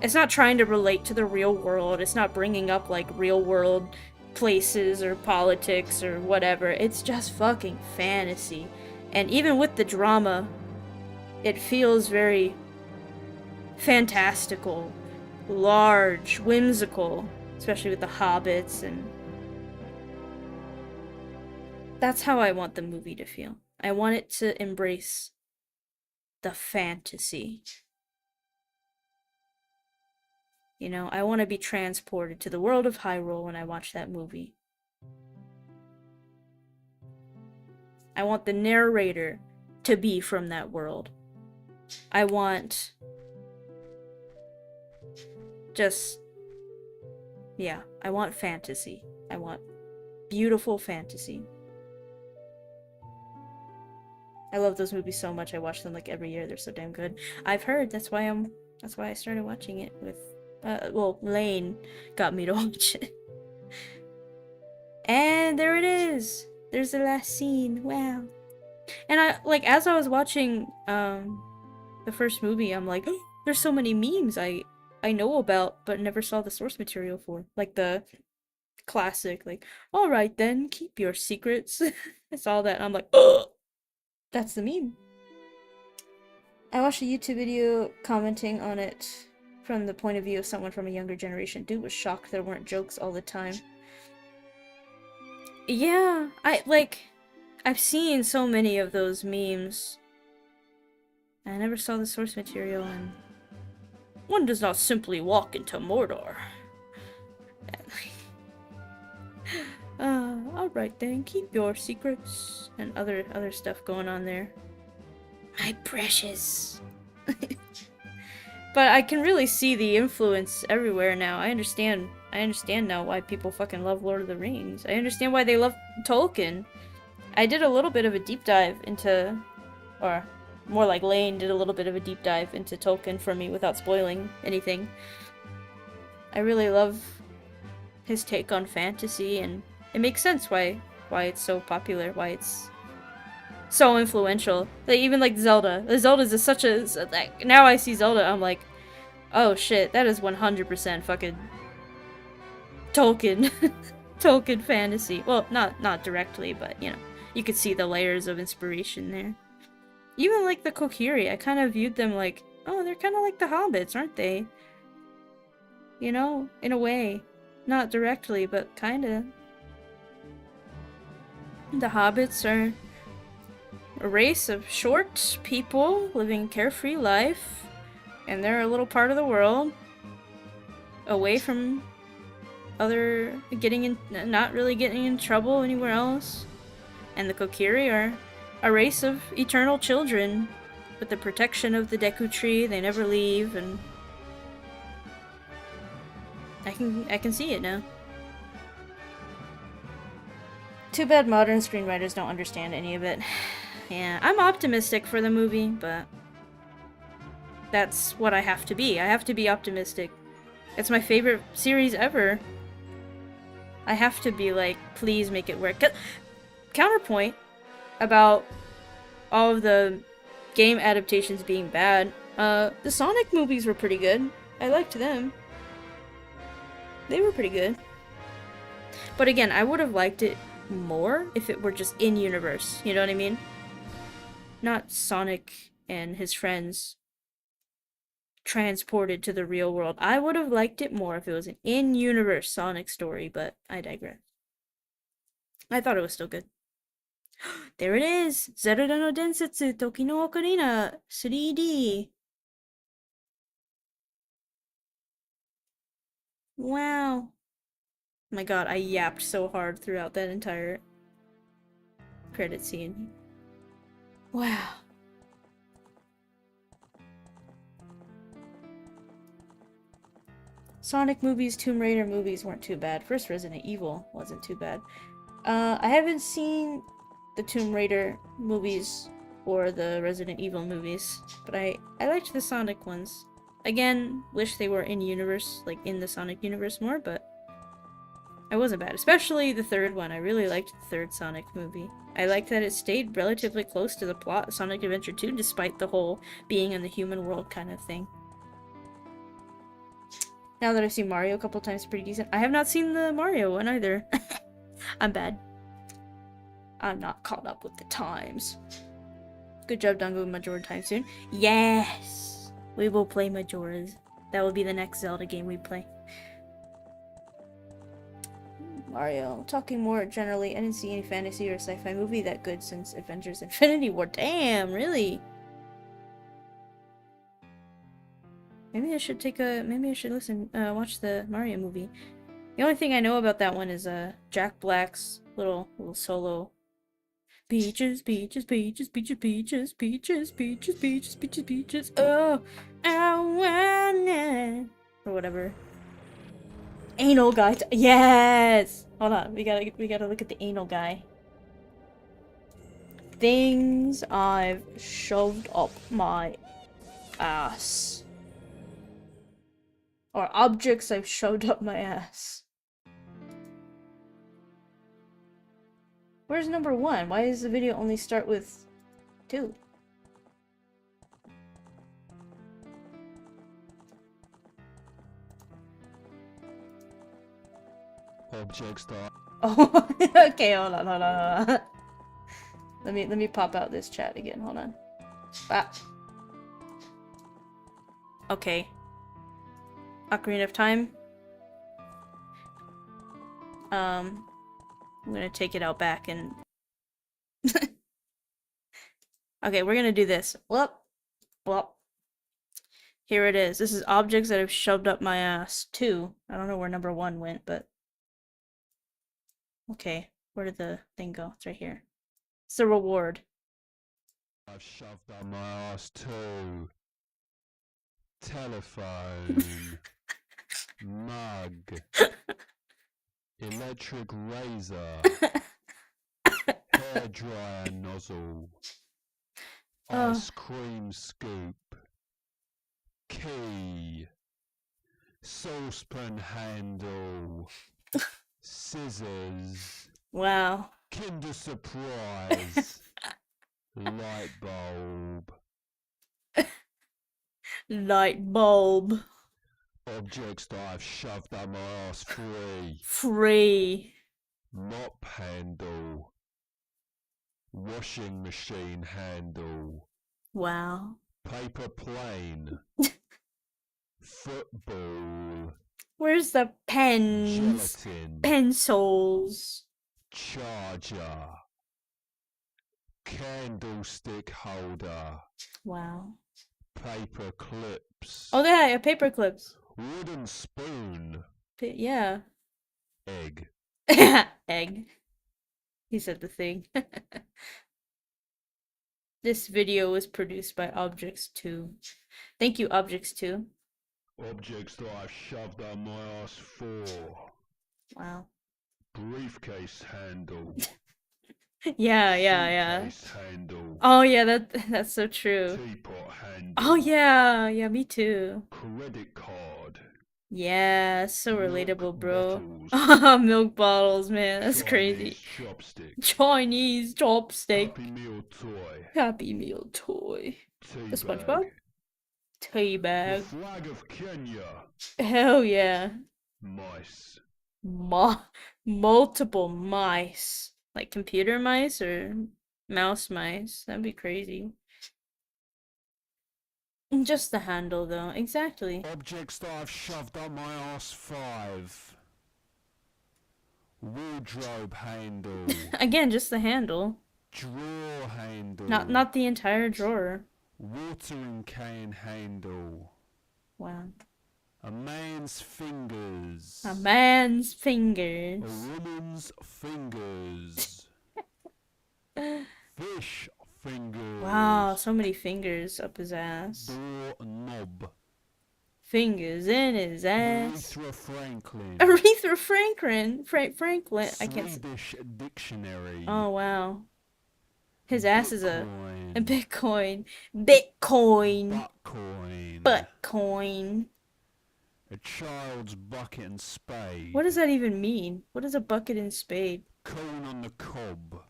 It's not trying to relate to the real world, it's not bringing up like real world places or politics or whatever. It's just fucking fantasy. And even with the drama, it feels very fantastical, large, whimsical, especially with the hobbits, and that's how I want the movie to feel. I want it to embrace the fantasy. You know, I want to be transported to the world of Hyrule when I watch that movie. I want the narrator to be from that world. I want Just, yeah, I want fantasy. I want beautiful fantasy. I love those movies so much. I watch them like every year. They're so damn good. I've heard that's why I started watching it with well, Lane got me to watch it. And there it is. There's the last scene. Wow. And I like as I was watching the first movie, I'm like, oh, there's so many memes I know about but never saw the source material for. Like the classic, like, all right then, keep your secrets. I saw that and I'm like, oh, that's the meme. I watched a YouTube video commenting on it from the point of view of someone from a younger generation. Dude was shocked there weren't jokes all the time. Yeah, I've seen so many of those memes. I never saw the source material, and one does not simply walk into Mordor. Alright then, keep your secrets, and other stuff going on there. My precious. But I can really see the influence everywhere now. I understand now why people fucking love Lord of the Rings. I understand why they love Tolkien. I did a little bit of a deep dive into, or more like Lane did a little bit of a deep dive into Tolkien for me without spoiling anything. I really love his take on fantasy, and it makes sense why it's so popular, why it's so influential. Like, even like Zelda. Zelda's is such a, like, now I see Zelda, I'm like, oh shit, that is 100% fucking Tolkien. Tolkien fantasy. Well, not directly, but you know, you could see the layers of inspiration there. Even like the Kokiri, I kind of viewed them like, oh, they're kind of like the Hobbits, aren't they? You know, in a way. Not directly, but kinda. The Hobbits are a race of short people living carefree life, and they're a little part of the world, away from other, not really getting in trouble anywhere else. And the Kokiri are a race of eternal children, with the protection of the Deku Tree. They never leave, and I can see it now. Too bad modern screenwriters don't understand any of it. Yeah, I'm optimistic for the movie, but that's what I have to be. I have to be optimistic. It's my favorite series ever. I have to be like, please make it work. Counterpoint about all of the game adaptations being bad. The Sonic movies were pretty good. I liked them. They were pretty good. But again, I would have liked it more if it were just in-universe. You know what I mean? Not Sonic and his friends transported to the real world. I would have liked it more if it was an in-universe Sonic story, but I digress. I thought it was still good. There it is! Zelda no Densetsu Toki no Ocarina 3D. Wow. Oh my god, I yapped so hard throughout that entire credit scene. Wow. Sonic movies, Tomb Raider movies weren't too bad. First Resident Evil wasn't too bad. I haven't seen the Tomb Raider movies or the Resident Evil movies, but I liked the Sonic ones. Again, wish they were in-universe, like in the Sonic universe more, but it wasn't bad. Especially the third one. I really liked the third Sonic movie. I liked that it stayed relatively close to the plot of Sonic Adventure 2, despite the whole being in the human world kind of thing. Now that I've seen Mario a couple times, pretty decent. I have not seen the Mario one either. I'm bad. I'm not caught up with the times. Good job, Dango. Majora time soon. Yes! We will play Majora's. That will be the next Zelda game we play. Mario. Talking more generally, I didn't see any fantasy or sci-fi movie that good since Avengers Infinity War. Damn, really? Maybe I should watch the Mario movie. The only thing I know about that one is Jack Black's little solo. Peaches, peaches, peaches, peaches, peaches, peaches, peaches, peaches, peaches, peaches. Oh, I wanna. Or whatever. Anal guy. Yes! Hold on, we gotta look at the anal guy. Things I've shoved up my ass. Or objects I've shoved up my ass. Where's number 1? Why does the video only start with 2? Objects that. Oh, okay, hold on. Let me pop out this chat again. Hold on. Okay. Ocarina of Time. I'm gonna take it out back and. Okay, we're gonna do this. Whoop. Here it is. This is objects that I've shoved up my ass. 2. I don't know where number 1 went, but. Okay, where did the thing go? It's right here. It's the reward. I've shoved up my ass too. Telephone. Mug. Electric razor. Hairdryer nozzle. Ice cream scoop. Key. Saucepan handle. Scissors. Wow. Kinder Surprise. Light bulb. Light bulb. Objects that I've shoved up my ass. Free. Mop handle. Washing machine handle. Wow. Paper plane. Football. Where's the pens? Gelatin. Pencils. Charger. Candlestick holder. Wow. Paper clips. Oh, yeah, paper clips. Wooden spoon. Yeah. Egg. Egg. He said the thing. This video was produced by Objects 2. Thank you, Objects 2. Objects that I've shoved up my ass for. Wow. Briefcase handle. Yeah. Suitcase handle. Oh yeah, that's so true. Teapot handle. Oh yeah, me too. Credit card. Yeah, so Milk relatable, bro. bottles. Milk bottles, man, that's Chinese crazy. chopstick. Chinese chopstick. Happy Meal toy. Happy Meal toy. Tea The SpongeBob? bag. Tea The bag. flag of Kenya. Hell yeah. Mice. Multiple mice. Like computer mice or mouse mice. That'd be crazy. Just the handle, though. Exactly. Objects that I've shoved up my ass. 5. Wardrobe handle. Again, just the handle. Drawer handle. Not the entire drawer. Watering can handle. Wow. A man's fingers. A man's A fingers. woman's fingers. Fish fingers. Wow, so many fingers up his ass. Door knob. Fingers in his ass. Aretha Franklin. Aretha Franklin. Franklin. I can't say. Swedish dictionary. Oh, wow. His ass is a Bitcoin. Bitcoin. Buttcoin. Buttcoin. A child's bucket and spade. What does that even mean? What is a bucket and spade? Corn on the cob.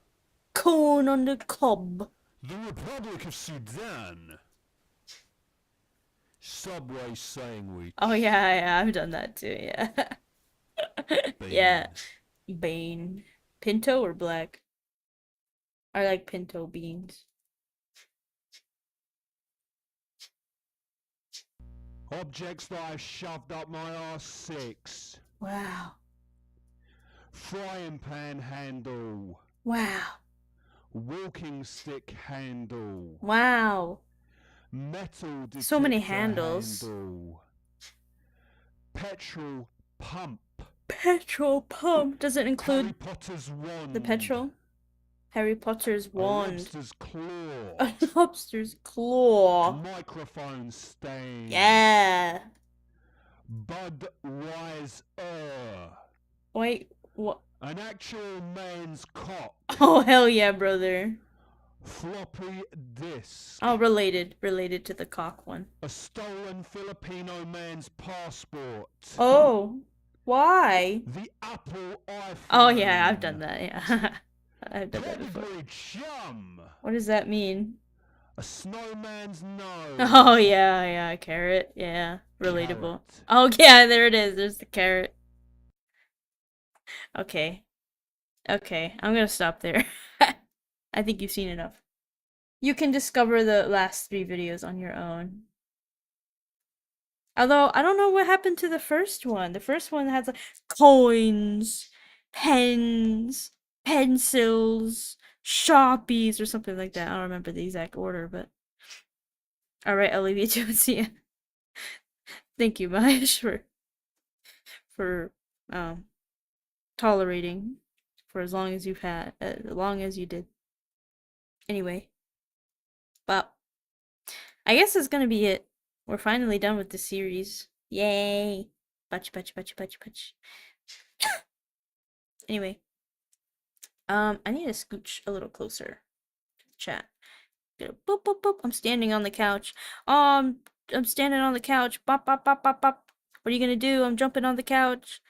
Corn on the cob. The Republic of Sudan. Subway sandwich. Oh yeah, I've done that too, yeah. Yeah. Bean. Bean. Pinto or black? I like pinto beans. Objects that I've shoved up my ass. 6. Wow. Frying pan handle. Wow. Walking stick handle. Wow. Metal detector So many handles. handle. Petrol pump. Petrol pump. Does it Harry include Potter's wand. the petrol? Harry Potter's A wand. lobster's claw. A lobster's claw. Microphone stand. Yeah. Budweiser. Wait, what? An actual man's cock. Oh, hell yeah, brother. Floppy disk. Oh, related to the cock one. A stolen Filipino man's passport. Oh, why? The Apple iPhone. Oh yeah, I've done that. Yeah, I've done that before. Pedigree chum. What does that mean? A snowman's nose. Oh yeah, carrot. Yeah, relatable. Carrot. Oh yeah, there it is. There's the carrot. Okay, okay, I'm gonna stop there. I think you've seen enough. You can discover the last 3 videos on your own. Although, I don't know what happened to the first one. The first one had like coins, pens, pencils, Shoppies, or something like that. I don't remember the exact order, but... Alright, I'll leave you to it. See ya. Thank you, Mahesh, for, tolerating for as long as you've had, as long as you did. Anyway. But, I guess that's gonna be it. We're finally done with the series. Yay! Butch. Anyway. I need to scooch a little closer to the chat. Boop, boop, boop. I'm standing on the couch. I'm standing on the couch. Bop, bop, bop, bop, bop. What are you gonna do? I'm jumping on the couch.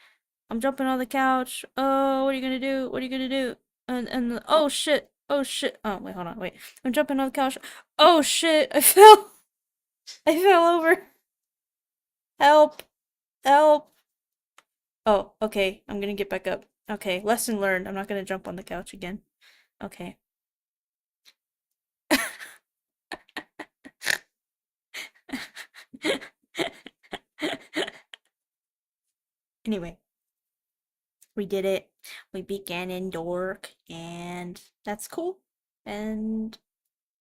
I'm jumping on the couch. Oh, what are you gonna do? What are you gonna do? And oh shit. Oh shit. Oh, wait, hold on. Wait. I'm jumping on the couch. Oh shit. I fell. I fell over. Help. Help. Oh, okay. I'm gonna get back up. Okay, lesson learned. I'm not gonna jump on the couch again. Okay. Anyway, we did it. We beat Ganondorf, and that's cool. And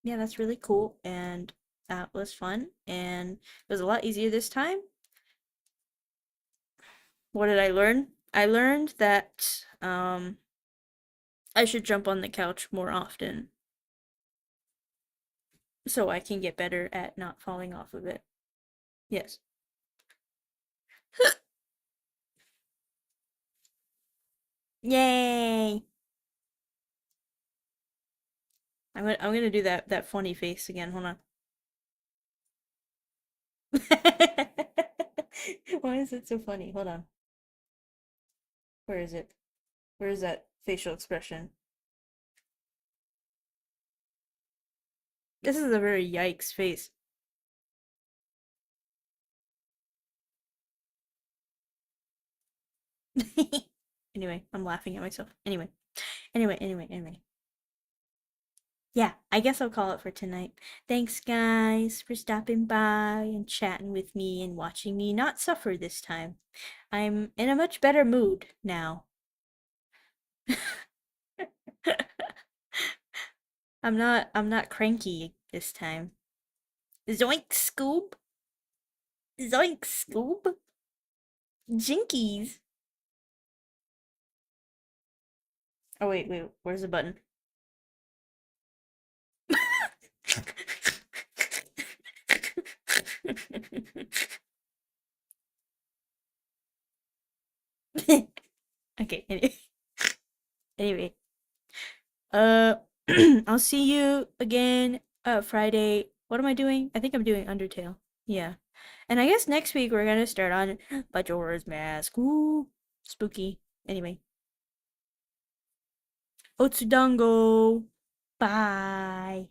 yeah, that's really cool. And that was fun. And it was a lot easier this time. What did I learn? I learned that I should jump on the couch more often so I can get better at not falling off of it. Yes. Yay! I'm gonna do that funny face again. Hold on. Why is it so funny? Hold on. Where is it? Where is that facial expression? This is a very yikes face. Anyway, I'm laughing at myself. Anyway. Yeah, I guess I'll call it for tonight. Thanks, guys, for stopping by and chatting with me and watching me not suffer this time. I'm in a much better mood now. I'm not cranky this time. Zoink Scoob. Zoink Scoob. Jinkies. Oh wait, where's the button? Okay, anyway. I'll see you again Friday. What am I doing? I think I'm doing Undertale. Yeah. And I guess next week we're gonna start on Majora's Mask. Ooh, spooky. Anyway. Otsudango. Bye.